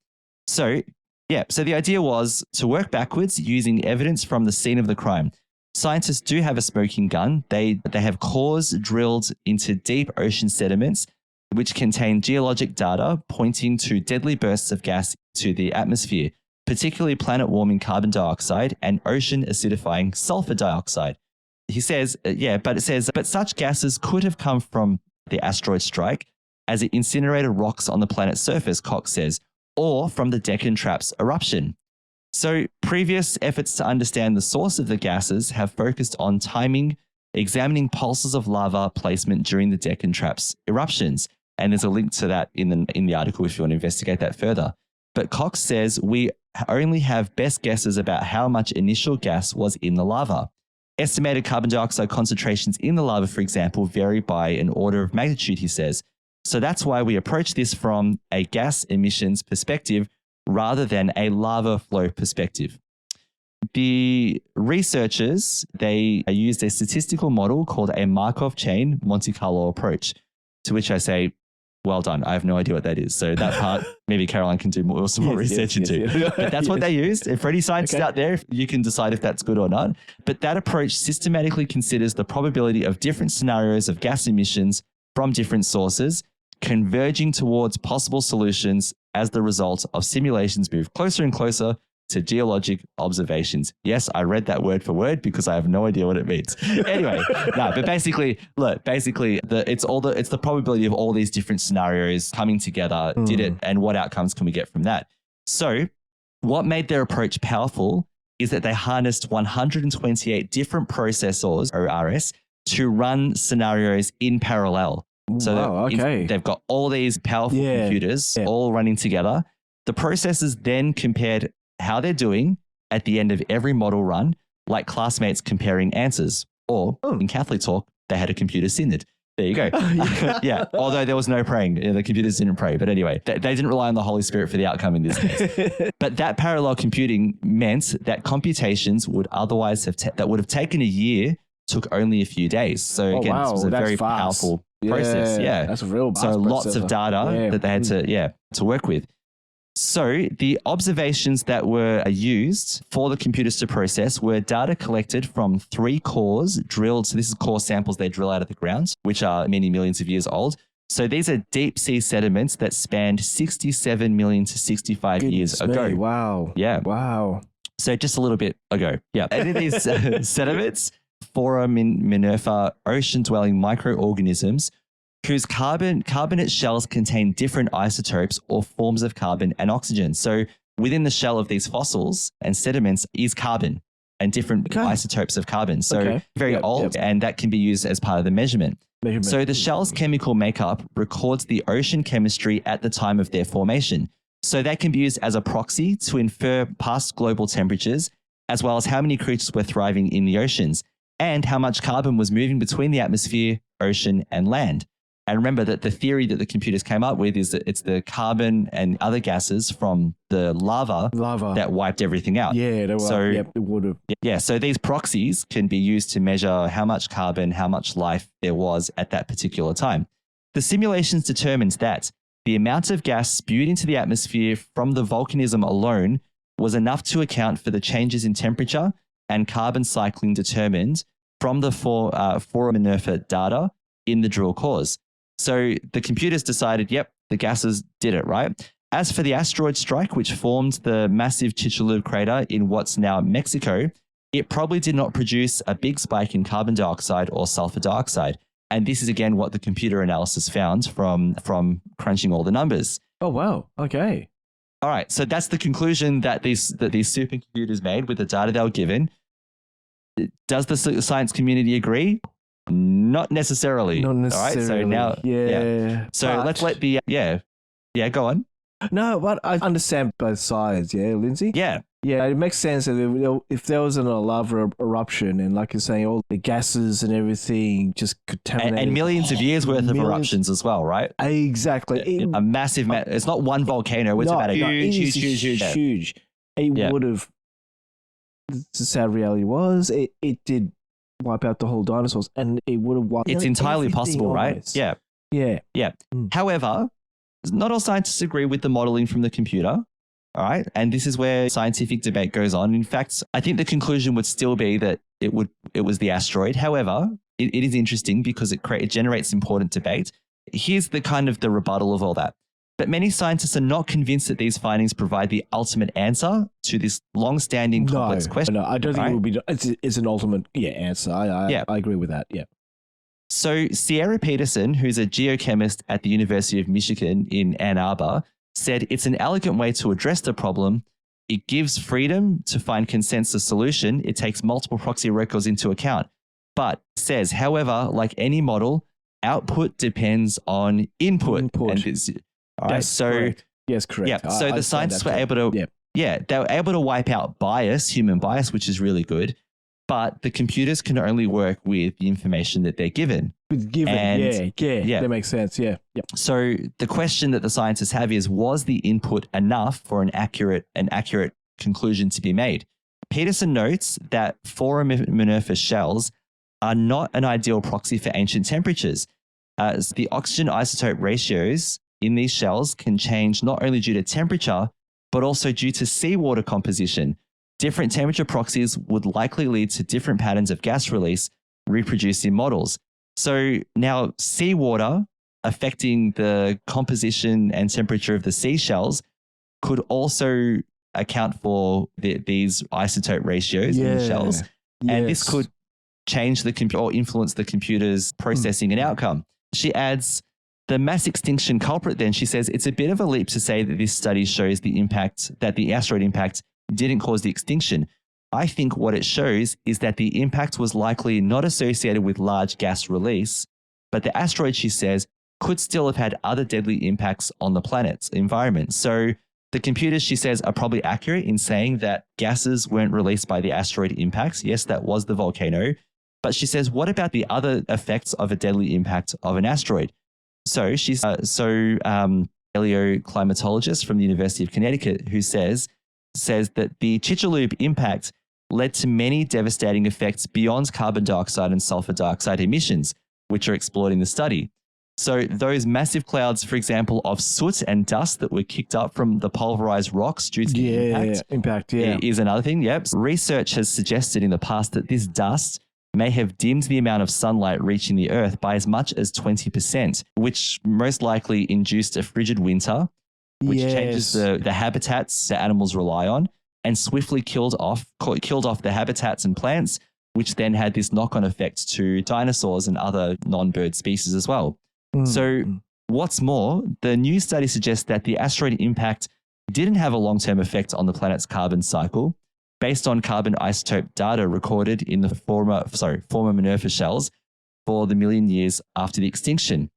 So the idea was to work backwards using evidence from the scene of the crime. Scientists do have a smoking gun. They have cores drilled into deep ocean sediments, which contain geologic data pointing to deadly bursts of gas to the atmosphere, particularly planet-warming carbon dioxide and ocean acidifying sulfur dioxide. He says, but such gases could have come from the asteroid strike as it incinerated rocks on the planet's surface, Cox says, or from the Deccan Traps eruption. So previous efforts to understand the source of the gases have focused on timing, examining pulses of lava placement during the Deccan Traps eruptions. And there's a link to that in the article if you want to investigate that further. But Cox says we only have best guesses about how much initial gas was in the lava. Estimated carbon dioxide concentrations in the lava, for example, vary by an order of magnitude, he says. So that's why we approach this from a gas emissions perspective rather than a lava flow perspective. The researchers, they used a statistical model called a Markov chain Monte Carlo approach, to which I say, well done. I have no idea what that is. So that part, maybe Caroline can do some more research into. But that's what they used. And for any scientists out there, you can decide if that's good or not. But that approach systematically considers the probability of different scenarios of gas emissions from different sources, converging towards possible solutions as the result of simulations move closer and closer to geologic observations. Yes, I read that word for word because I have no idea what it means. Anyway, no, but basically, look, it's the probability of all these different scenarios coming together, did it, and what outcomes can we get from that? So what made their approach powerful is that they harnessed 128 different processors, ORS, to run scenarios in parallel. So they've got all these powerful computers all running together. The processors then compared how they're doing at the end of every model run, like classmates comparing answers. Or in Catholic talk, they had a computer synod. There you go. Yeah. Although there was no praying. The computers didn't pray. But anyway, they didn't rely on the Holy Spirit for the outcome in this case. But that parallel computing meant that computations would otherwise have that would have taken a year took only a few days. So again, this was a very powerful process. Yeah. That's a real So lots of data that they had to work with. So the observations that were used for the computers to process were data collected from 3 cores drilled. So this is core samples they drill out of the ground, which are many millions of years old. So these are deep sea sediments that spanned 67 million to 65 years ago. Wow. Yeah. Wow. So just a little bit ago. Yeah. And in these sediments, foraminifer ocean-dwelling microorganisms whose carbonate shells contain different isotopes or forms of carbon and oxygen. So within the shell of these fossils and sediments is carbon and different isotopes of carbon. So very old, and that can be used as part of the measurement. So the shell's chemical makeup records the ocean chemistry at the time of their formation. So that can be used as a proxy to infer past global temperatures, as well as how many creatures were thriving in the oceans and how much carbon was moving between the atmosphere, ocean, and land. And remember that the theory that the computers came up with is that it's the carbon and other gases from the lava that wiped everything out. Yeah, it would have. Yeah, so these proxies can be used to measure how much carbon, how much life there was at that particular time. The simulations determined that the amount of gas spewed into the atmosphere from the volcanism alone was enough to account for the changes in temperature and carbon cycling determined from the foraminifer data in the drill cores. So the computers decided, yep, the gases did it, right? As for the asteroid strike, which formed the massive Chicxulub crater in what's now Mexico, it probably did not produce a big spike in carbon dioxide or sulfur dioxide. And this is, again, what the computer analysis found from crunching all the numbers. Oh, wow. Okay. All right. So that's the conclusion that these supercomputers made with the data they were given. Does the science community agree? Not necessarily. Not necessarily. All right. So now, So let's let the go on. No, but I understand both sides. Yeah, Lindsay. Yeah. Yeah, it makes sense that if there was a lava eruption and, like you're saying, all the gases and everything just contaminated. And millions of years worth of eruptions as well, right? Exactly. A massive, it's not one volcano, it's about a huge. It would have, the sad reality was, it did wipe out the whole dinosaurs, and it would have wiped It's entirely possible, right? Yeah. However, not all scientists agree with the modeling from the computer. All right. And this is where scientific debate goes on. In fact, I think the conclusion would still be that it was the asteroid. However, it is interesting because it generates important debate. Here's the kind of the rebuttal of all that. But many scientists are not convinced that these findings provide the ultimate answer to this long-standing complex question. No, I don't think it will be. It's an ultimate answer. I agree with that. Yeah. So Sierra Peterson, who's a geochemist at the University of Michigan in Ann Arbor, said it's an elegant way to address the problem it gives freedom to find consensus solution. It takes multiple proxy records into account, but says, however, like any model, output depends on input. And this, all right, so correct. Yes, correct. Yeah, so the scientists were able to, they were able to wipe out bias, human bias, which is really good. But the computers can only work with the information that they're given. That makes sense. Yeah. Yep. So the question that the scientists have is, was the input enough for an accurate conclusion to be made? Peterson notes that foraminifera shells are not an ideal proxy for ancient temperatures, as the oxygen isotope ratios in these shells can change not only due to temperature, but also due to seawater composition. Different temperature proxies would likely lead to different patterns of gas release reproduced in models. So now seawater affecting the composition and temperature of the seashells could also account for these isotope ratios in the shells. And this could change the computer or influence the computer's processing and outcome. She adds, the mass extinction culprit then, she says, it's a bit of a leap to say that this study shows the impact, that the asteroid impact didn't cause the extinction. I think what it shows is that the impact was likely not associated with large gas release, but the asteroid, she says, could still have had other deadly impacts on the planet's environment. So the computers, she says, are probably accurate in saying that gases weren't released by the asteroid impacts. Yes, that was the volcano. But she says, what about the other effects of a deadly impact of an asteroid? So she's paleoclimatologist from the University of Connecticut who says that the Chicxulub impact led to many devastating effects beyond carbon dioxide and sulfur dioxide emissions, which are explored in the study. So those massive clouds, for example, of soot and dust that were kicked up from the pulverized rocks due to the impact is another thing. Yep. Research has suggested in the past that this dust may have dimmed the amount of sunlight reaching the Earth by as much as 20%, which most likely induced a frigid winter, which changes the habitats that animals rely on, and swiftly killed off the habitats and plants, which then had this knock-on effect to dinosaurs and other non-bird species as well. So what's more, the new study suggests that the asteroid impact didn't have a long-term effect on the planet's carbon cycle, based on carbon isotope data recorded in the foraminifera shells for the million years after the extinction.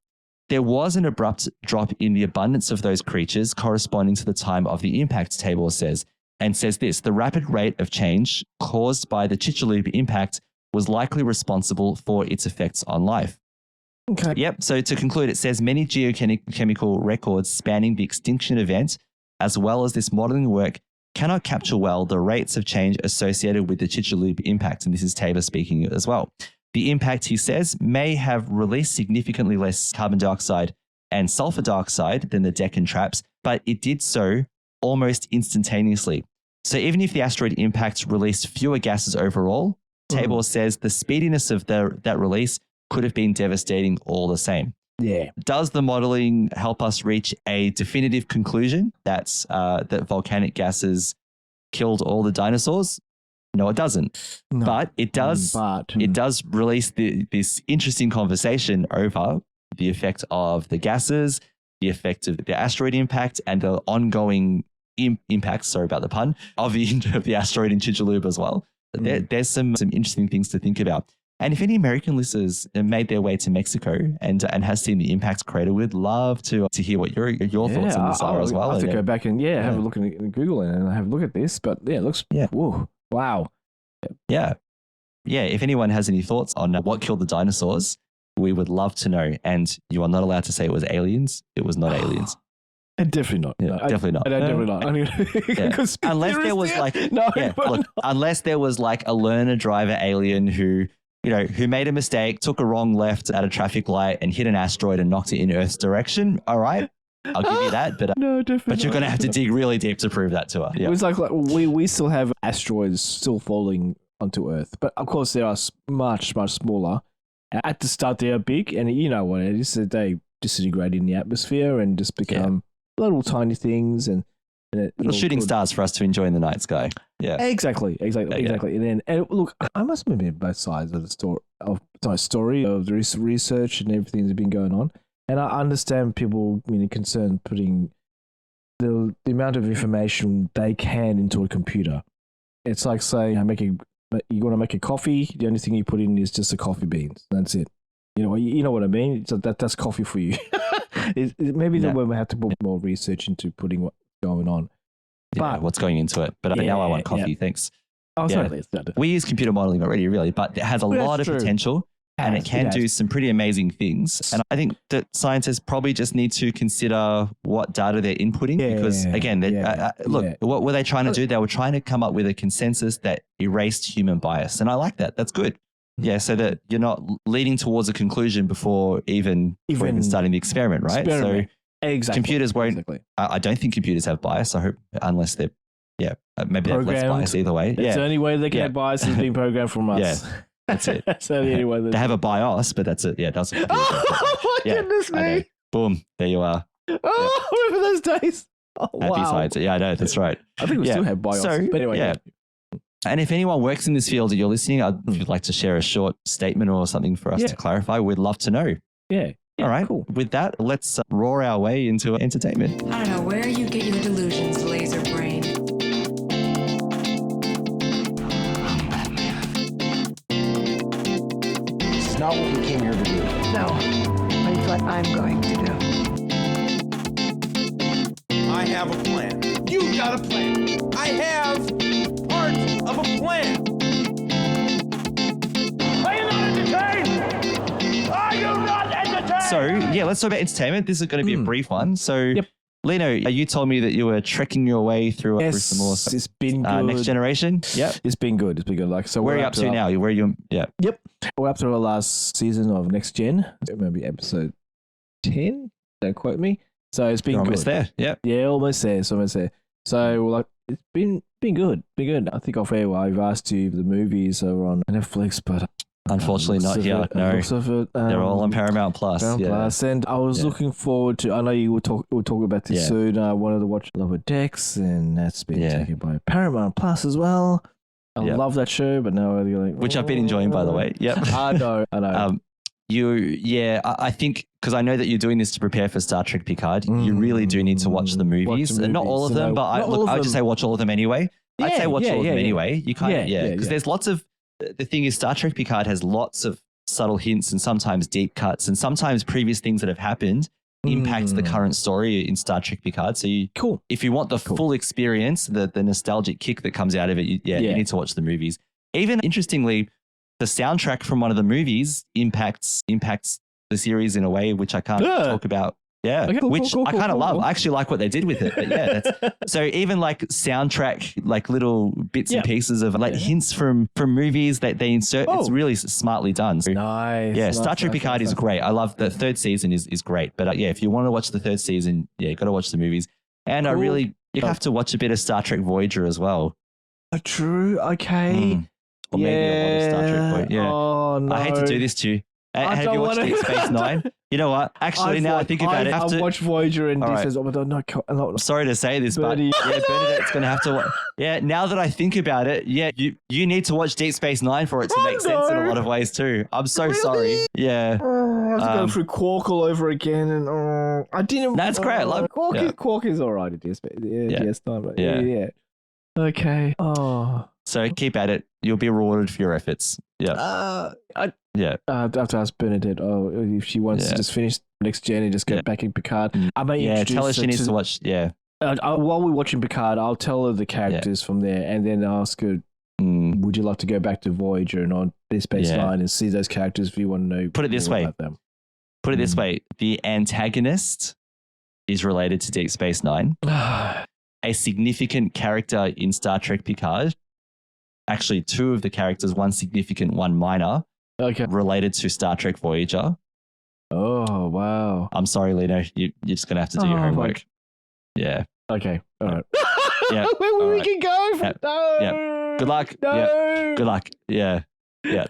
There was an abrupt drop in the abundance of those creatures corresponding to the time of the impact, Tabor says, and says this: the rapid rate of change caused by the Chicxulub impact was likely responsible for its effects on life. Okay. Yep. So to conclude, it says many geochemical records spanning the extinction event, as well as this modeling work, cannot capture well the rates of change associated with the Chicxulub impact. And this is Tabor speaking as well. The impact, he says, may have released significantly less carbon dioxide and sulfur dioxide than the Deccan traps, but it did so almost instantaneously. So even if the asteroid impact released fewer gases overall, Tabor says the speediness of that release could have been devastating all the same. Yeah. Does the modeling help us reach a definitive conclusion that volcanic gases killed all the dinosaurs? No, it doesn't. No. But it does. It does release this interesting conversation over the effect of the gases, the effect of the asteroid impact, and the ongoing impacts. Sorry about the pun, of the asteroid in Chicxulub as well. There's some interesting things to think about. And if any American listeners made their way to Mexico and has seen the impacts crater, we'd love to hear what your thoughts on this are as well. I'll have to go back and have a look in Google and have a look at this. But yeah, it looks whoa, wow. Yeah. If anyone has any thoughts on what killed the dinosaurs, we would love to know. And you are not allowed to say it was aliens. It was not aliens. Definitely not. Yeah, no, definitely not. Definitely not. Unless there was unless there was like a learner driver alien who made a mistake, took a wrong left at a traffic light and hit an asteroid and knocked it in Earth's direction. All right. I'll give you that, but you're going to have to dig really deep to prove that to her. Yeah. It was like we still have asteroids still falling onto Earth, but of course they are much smaller. At the start they are big, and you know what it is, they disintegrate in the atmosphere and just become little tiny things and little shooting stars for us to enjoy in the night sky. Yeah, exactly. And look, I must admit both sides of the story of the research and everything that's been going on. And I understand people concerned putting the amount of information they can into a computer. It's like saying, you want to make a coffee. The only thing you put in is just the coffee beans. That's it. You know what I mean? So that's coffee for you. Maybe the women have to put more research into putting what's going on. But what's going into it? But now I want coffee. Thanks. Oh, sorry. We use computer modeling already, really, but it has a lot of potential. And it can do some pretty amazing things. And I think that scientists probably just need to consider what data they're inputting because, again, what were they trying to do? They were trying to come up with a consensus that erased human bias. And I like that. That's good. Yeah, so that you're not leading towards a conclusion before even starting the experiment, right? So exactly. Computers won't. Exactly. I don't think computers have bias. I hope, unless they're, maybe they have less bias either way. That's the only way they can have bias is being programmed from us. Yeah. That's it. So anyway, they have a BIOS, but that's it. Yeah, it doesn't. Oh my goodness me! Boom! There you are. Oh, remember those days? Oh, Happy science. Yeah, I know. That's right. I think we still have BIOS. So, but anyway, And if anyone works in this field and you're listening, if you'd like to share a short statement or something for us to clarify, we'd love to know. Yeah. All right. Cool. With that, let's roar our way into entertainment. I don't know where you get your delusions, laser brain. Not what we came here to do. No, but it's what I'm going to do. I have a plan. You've got a plan. I have part of a plan. Are you not entertained? Are you not entertained? So, let's talk about entertainment. This is going to be a brief one. So, Lino, you told me that you were trekking your way through some more. It's been good. Next Generation. Yep. It's been good. Like, so where are you up to now? Where are you? Yeah. Yep. We're up to our last season of Next Gen. Maybe episode 10. Don't quote me. So it's been almost there. Yeah. Yeah, almost there. It's almost there. So it's been good. Been good. I think I've asked you if the movies are on Netflix, but unfortunately not here. No. They're all on Paramount Plus. Plus. And I was looking forward to. I know we'll talk about this soon. I wanted to watch Lower Decks, and that's been taken by Paramount Plus as well. I love that show, but now you're like, which I've been enjoying, by the way. Yep. I know. I think because I know that you're doing this to prepare for Star Trek Picard, you really do need to watch the movies. And not all of them, but I would just say watch all of them anyway. I'd say watch all of them anyway. You kind of, because there's lots of, the thing is Star Trek Picard has lots of subtle hints and sometimes deep cuts and sometimes previous things that have happened impact the current story in Star Trek Picard. So if you want the full experience, the nostalgic kick that comes out of it, you need to watch the movies. Even interestingly, the soundtrack from one of the movies impacts the series in a way which I can't talk about. Yeah, okay, which I kind of love. I actually like what they did with it. But that's so even like soundtrack, like little bits and pieces of like hints from movies that they insert. It's really smartly done. So, nice. Yeah, Star Trek Picard is great. I love the third season is great. But if you want to watch the third season, you got to watch the movies. And you have to watch a bit of Star Trek Voyager as well. True. Okay. Or maybe a lot of Star Trek Voyager. Yeah. Oh, no. I hate to do this to you. Have you watched Deep Space Nine? You know what? Actually, I think about it. I've watched Voyager and Deep Space Nine. I'm sorry to say this, but Bernadette's going to have to. Now that I think about it, you need to watch Deep Space Nine for it to make sense in a lot of ways too. I'm so sorry. Yeah. I have to go through Quark all over again, and I didn't. That's great. I love Quark is all right at Deep Space. DS9, but yeah. Okay. Oh. So keep at it. You'll be rewarded for your efforts. Yeah. I have to ask Bernadette. If she wants to just finish Next Gen and just go back in Picard. I may tell her she needs to watch. Yeah. While we're watching Picard, I'll tell her the characters from there, and then ask her, "Would you like to go back to Voyager and on Deep Space Nine and see those characters if you want to know?" Put it this way. Put it this way: the antagonist is related to Deep Space Nine. A significant character in Star Trek Picard. Actually, two of the characters, one significant, one minor, related to Star Trek Voyager. Oh, wow. I'm sorry, Lino. You're just going to have to do your homework. Yeah. Okay. All right. Yeah. We can go. No. Yeah. Good luck. No. Yeah. Good luck. Yeah. Yeah.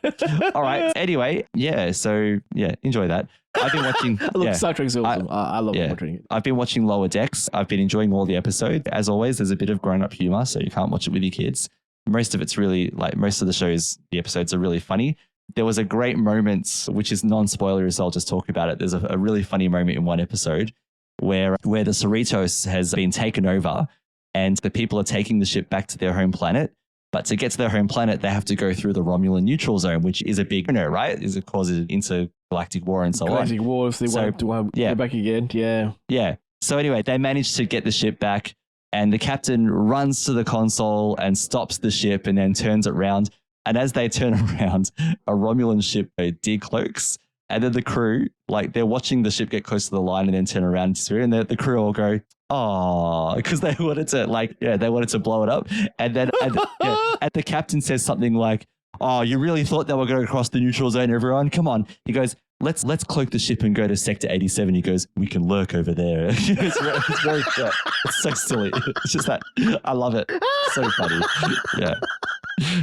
All right. Anyway, so enjoy that. I've been watching. Star Trek's awesome. I love watching it. I've been watching Lower Decks. I've been enjoying all the episodes. As always, there's a bit of grown-up humor, so you can't watch it with your kids. Most of it's really most of the shows, the episodes are really funny. There was a great moment, which is non-spoiler, so I'll just talk about it. There's a really funny moment in one episode where the Cerritos has been taken over and the people are taking the ship back to their home planet. But to get to their home planet, they have to go through the Romulan neutral zone, which is a big, right? Is it causes intergalactic war and so on. Galactic war if they want to go back again. Yeah. Yeah. So anyway, they managed to get the ship back and the captain runs to the console and stops the ship and then turns it around. And as they turn around, a Romulan ship decloaks. And then the crew, like they're watching the ship get close to the line and then turn around and the crew all go, oh, because they wanted to blow it up. And then and the captain says something like, oh, you really thought they were going to cross the neutral zone, everyone? Come on. He goes, let's cloak the ship and go to Sector 87. He goes, we can lurk over there. It's so silly. It's just that. I love it. So funny. Yeah.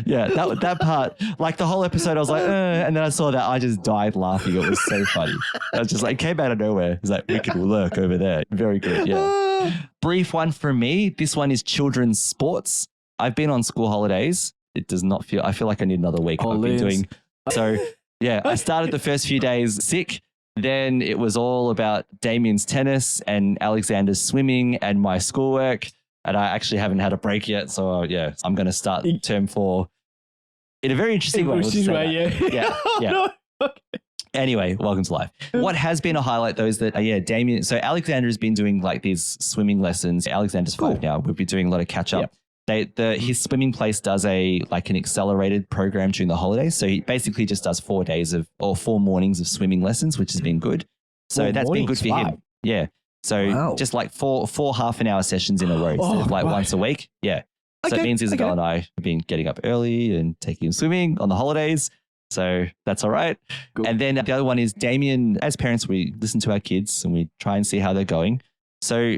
Yeah, that part, like the whole episode, I was like, and then I saw that, I just died laughing. It was so funny. I was just like, it came out of nowhere. It's like, we can lurk over there. Very good, yeah. Brief one from me. This one is children's sports. I've been on school holidays. It does not feel, I feel like I need another week. I've been doing, so yeah, I started the first few days sick. Then it was all about Damien's tennis and Alexander's swimming and my schoolwork. And I actually haven't had a break yet. So yeah, I'm going to start term 4 in a very interesting way. Yeah. Okay. Anyway, welcome to life. What has been a highlight though is that, Damien, so Alexander has been doing like these swimming lessons. Alexander's 5 now. We'll be doing a lot of catch up. Yep. His swimming place does an accelerated program during the holidays. So he basically just does 4 mornings of swimming lessons, which has been good. So that's been good for him. Yeah. So just like four half-an-hour sessions in a row instead of once a week. Yeah. So it means Isabel and I have been getting up early and taking him swimming on the holidays. So that's all right. Cool. And then the other one is Damien. As parents, we listen to our kids and we try and see how they're going. So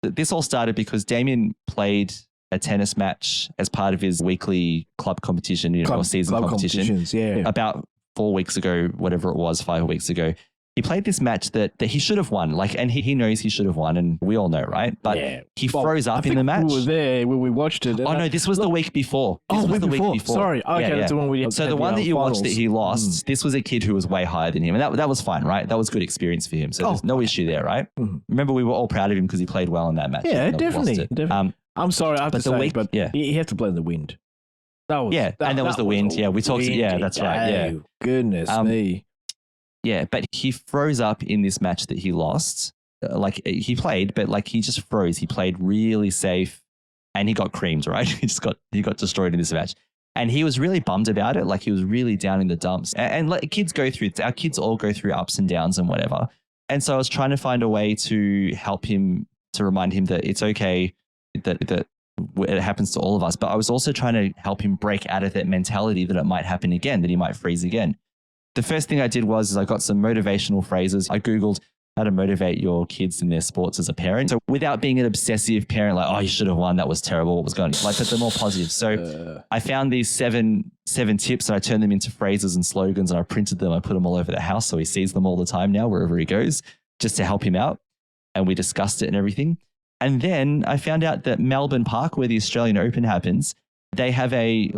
this all started because Damien played a tennis match as part of his weekly club competition, or season competition. About 4 weeks ago, whatever it was, 5 weeks ago. He played this match that he should have won, and he knows he should have won, and we all know, right? But he froze up in the match. We were there when we watched it. Oh no, this was the week before. This was the week before. Sorry, okay, that's the one we. So the one that you watched that he lost, this was a kid who was way higher than him, and that was fine, right? That was good experience for him. So there's no issue there, right? Remember, we were all proud of him because he played well in that match. Yeah, definitely. I'm sorry, I have to say, but he had to blame the wind. And there was the wind. Yeah, we talked. Yeah, that's right. Yeah, goodness me. Yeah, but he froze up in this match that he lost. He played, but he just froze. He played really safe, and he got creamed. Right, he got destroyed in this match, and he was really bummed about it. He was really down in the dumps. And kids go through. Our kids all go through ups and downs and whatever. And so I was trying to find a way to help him, to remind him that it's okay, that it happens to all of us. But I was also trying to help him break out of that mentality that it might happen again, that he might freeze again. The first thing I did was I got some motivational phrases. I Googled how to motivate your kids in their sports as a parent. So without being an obsessive parent, you should have won. That was terrible. What was going on? But they're more positive. So I found these seven tips and I turned them into phrases and slogans and I printed them. I put them all over the house. So he sees them all the time now, wherever he goes, just to help him out. And we discussed it and everything. And then I found out that Melbourne Park, where the Australian Open happens, they have they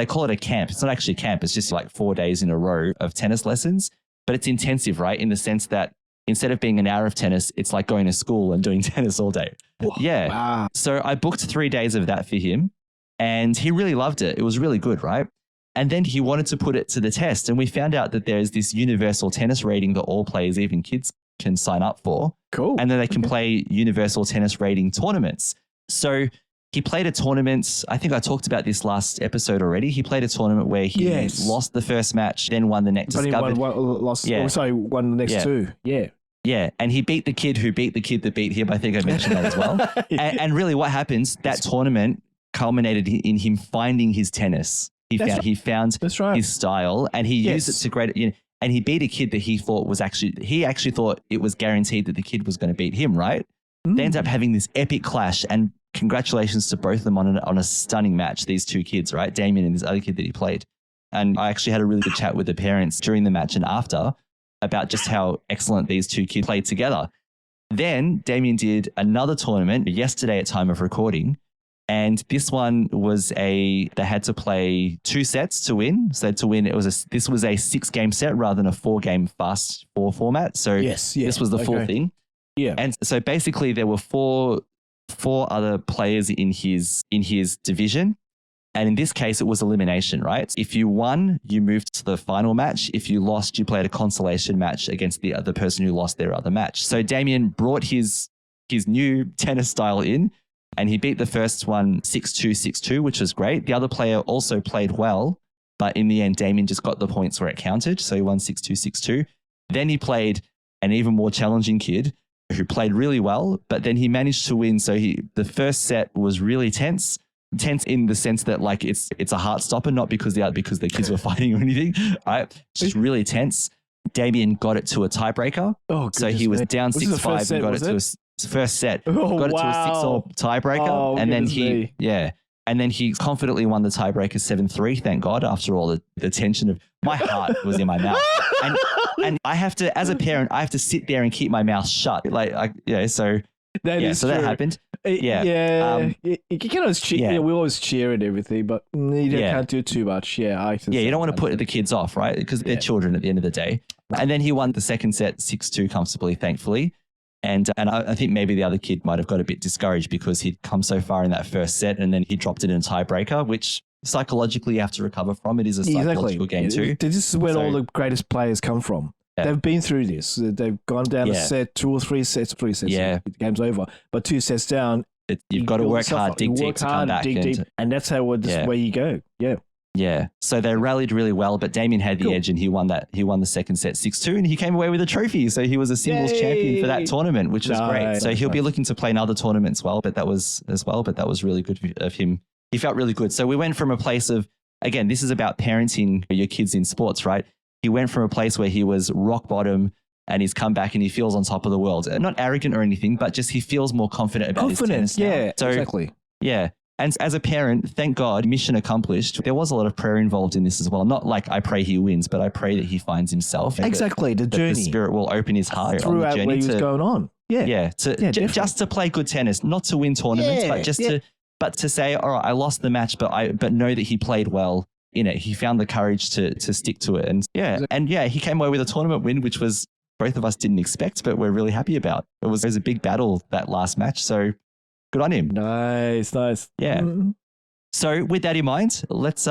call it a camp. It's not actually a camp. It's just 4 days in a row of tennis lessons, but it's intensive, right? In the sense that instead of being an hour of tennis, it's like going to school and doing tennis all day. Yeah. Wow. So I booked 3 days of that for him and he really loved it. It was really good, right? And then he wanted to put it to the test. And we found out that there's this universal tennis rating that all players, even kids, can sign up for. Cool. And then they can play universal tennis rating tournaments. So he played a tournament. I think I talked about this last episode already. He played a tournament where he lost the first match, then won the next. Won the next two. Yeah. Yeah. And he beat the kid who beat the kid that beat him. I think I mentioned that as well. And really what happens, that tournament culminated in him finding his tennis. He found his style and he used it to great, and he beat a kid that he thought was he actually thought it was guaranteed that the kid was going to beat him, right? They ended up having this epic clash, and congratulations to both of them on a stunning match, these two kids, right? Damien and this other kid that he played. And I actually had a really good chat with the parents during the match and after about just how excellent these two kids played together. Then Damien did another tournament yesterday at time of recording. And this one was they had to play 2 sets to win. So to win, this was a 6-game set rather than a 4-game fast 4 format. So this was the full thing. Yeah. And so basically there were four other players in his division. And in this case, it was elimination, right? If you won, you moved to the final match. If you lost, you played a consolation match against the other person who lost their other match. So Damien brought his new tennis style in, and he beat the first one 6-2, 6-2, which was great. The other player also played well, but in the end, Damien just got the points where it counted. So he won 6-2, 6-2. Then he played an even more challenging kid who played really well, but then he managed to win. So the first set was really tense in the sense that like it's a heart stopper, not because the kids were fighting or anything. Right? It's just really tense. Damien got it to a tiebreaker. Oh, so he was down 6-5 and got it to a first set. Got it to a 6-all tiebreaker, and then he confidently won the tiebreaker 7-3. Thank God, after all the tension of my heart was in my mouth, and I have to, as a parent, I have to sit there and keep my mouth shut. So that happened. You can always cheer. Yeah. We always cheer and everything, but you can't do too much. You don't want to put the kids off, right? Because they're children at the end of the day. And then he won the second set 6-2 comfortably, thankfully. And I think maybe the other kid might have got a bit discouraged because he'd come so far in that first set and then he dropped it in a tiebreaker, which psychologically you have to recover from. It is a psychological game too. This is where all the greatest players come from. Yeah. They've been through this. They've gone down a set, 2 or 3 sets. Yeah. The game's over. But 2 sets down. You've got to work hard, dig deep to come back. And that's where you go. Yeah. Yeah. So they rallied really well, but Damien had the edge and he won the second set 6-2 and he came away with a trophy. So he was a singles champion for that tournament, which was great. So he'll be looking to play in other tournaments but that was really good of him. He felt really good. So we went from a place of, again, this is about parenting your kids in sports, right? He went from a place where he was rock bottom and he's come back and he feels on top of the world. Not arrogant or anything, but just he feels more confident about his tennis now. So, exactly. Yeah. And as a parent, thank God, mission accomplished. There was a lot of prayer involved in this as well. Not like I pray he wins, but I pray that he finds himself. Exactly, the journey. The Spirit will open his heart on the journey where he was going on. Just to play good tennis, not to win tournaments, but to say, all right, I lost the match, but know that he played well. He found the courage to stick to it, and he came away with a tournament win, which was both of us didn't expect, but we're really happy about. It was a big battle that last match, so good on him. Nice. Yeah. Mm-hmm. So with that in mind, let's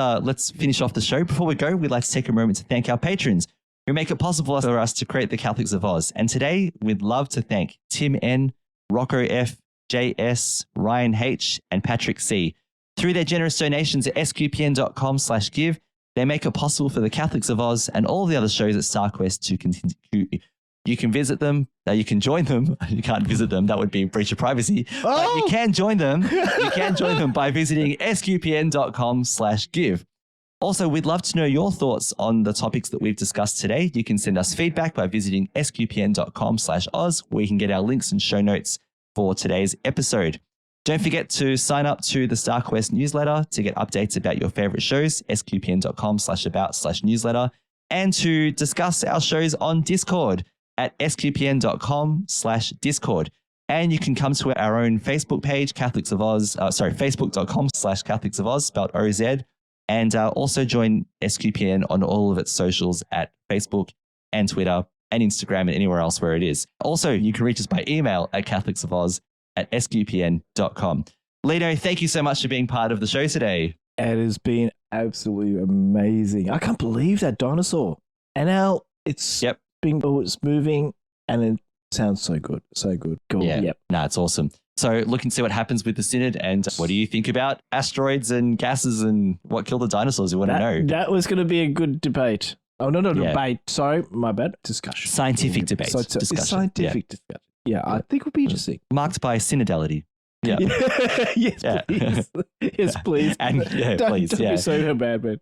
finish off the show. Before we go, we'd like to take a moment to thank our patrons who make it possible for us to create the Catholics of Oz. And today, we'd love to thank Tim N, Rocco F, JS, Ryan H, and Patrick C. Through their generous donations at sqpn.com/give, they make it possible for the Catholics of Oz and all the other shows at StarQuest to continue. You can visit them. You can join them. You can't visit them. That would be a breach of privacy. Oh! But you can join them. You can join them by visiting sqpn.com/give. Also, we'd love to know your thoughts on the topics that we've discussed today. You can send us feedback by visiting sqpn.com/Oz, where you can get our links and show notes for today's episode. Don't forget to sign up to the StarQuest newsletter to get updates about your favorite shows, sqpn.com/about/newsletter, and to discuss our shows on Discord at sqpn.com/Discord. And you can come to our own Facebook page, Catholics of Oz, facebook.com/Catholics of Oz, spelled OZ, and also join SQPN on all of its socials at Facebook and Twitter and Instagram and anywhere else where it is. Also, you can reach us by email at catholicsofOz@sqpn.com. Lino, thank you so much for being part of the show today. It has been absolutely amazing. I can't believe that dinosaur. And now it's it's moving and it sounds so good. So good. Cool. Yeah. Yep. No, it's awesome. So look and see what happens with the Synod. And what do you think about asteroids and gases and what killed the dinosaurs? You want to know? That was going to be a good debate. Oh, no, debate. Sorry, my bad. Discussion. Scientific debate. Discussion. Scientific discussion. Yeah, I think it would be interesting. Marked by synodality. Yeah. Yes, please. Yes, please. And please. Don't be so bad, man.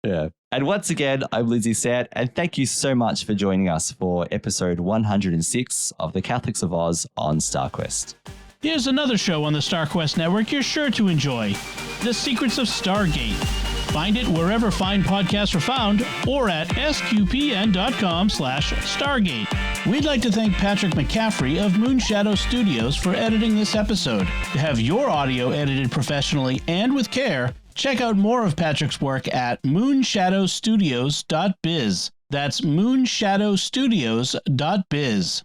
Yeah. And once again, I'm Lindsay Sant, and thank you so much for joining us for episode 106 of the Catholics of Oz on StarQuest. Here's another show on the StarQuest network you're sure to enjoy. The Secrets of Stargate. Find it wherever fine podcasts are found or at sqpn.com/Stargate. We'd like to thank Patrick McCaffrey of Moonshadow Studios for editing this episode. To have your audio edited professionally and with care, check out more of Patrick's work at moonshadowstudios.biz. That's moonshadowstudios.biz.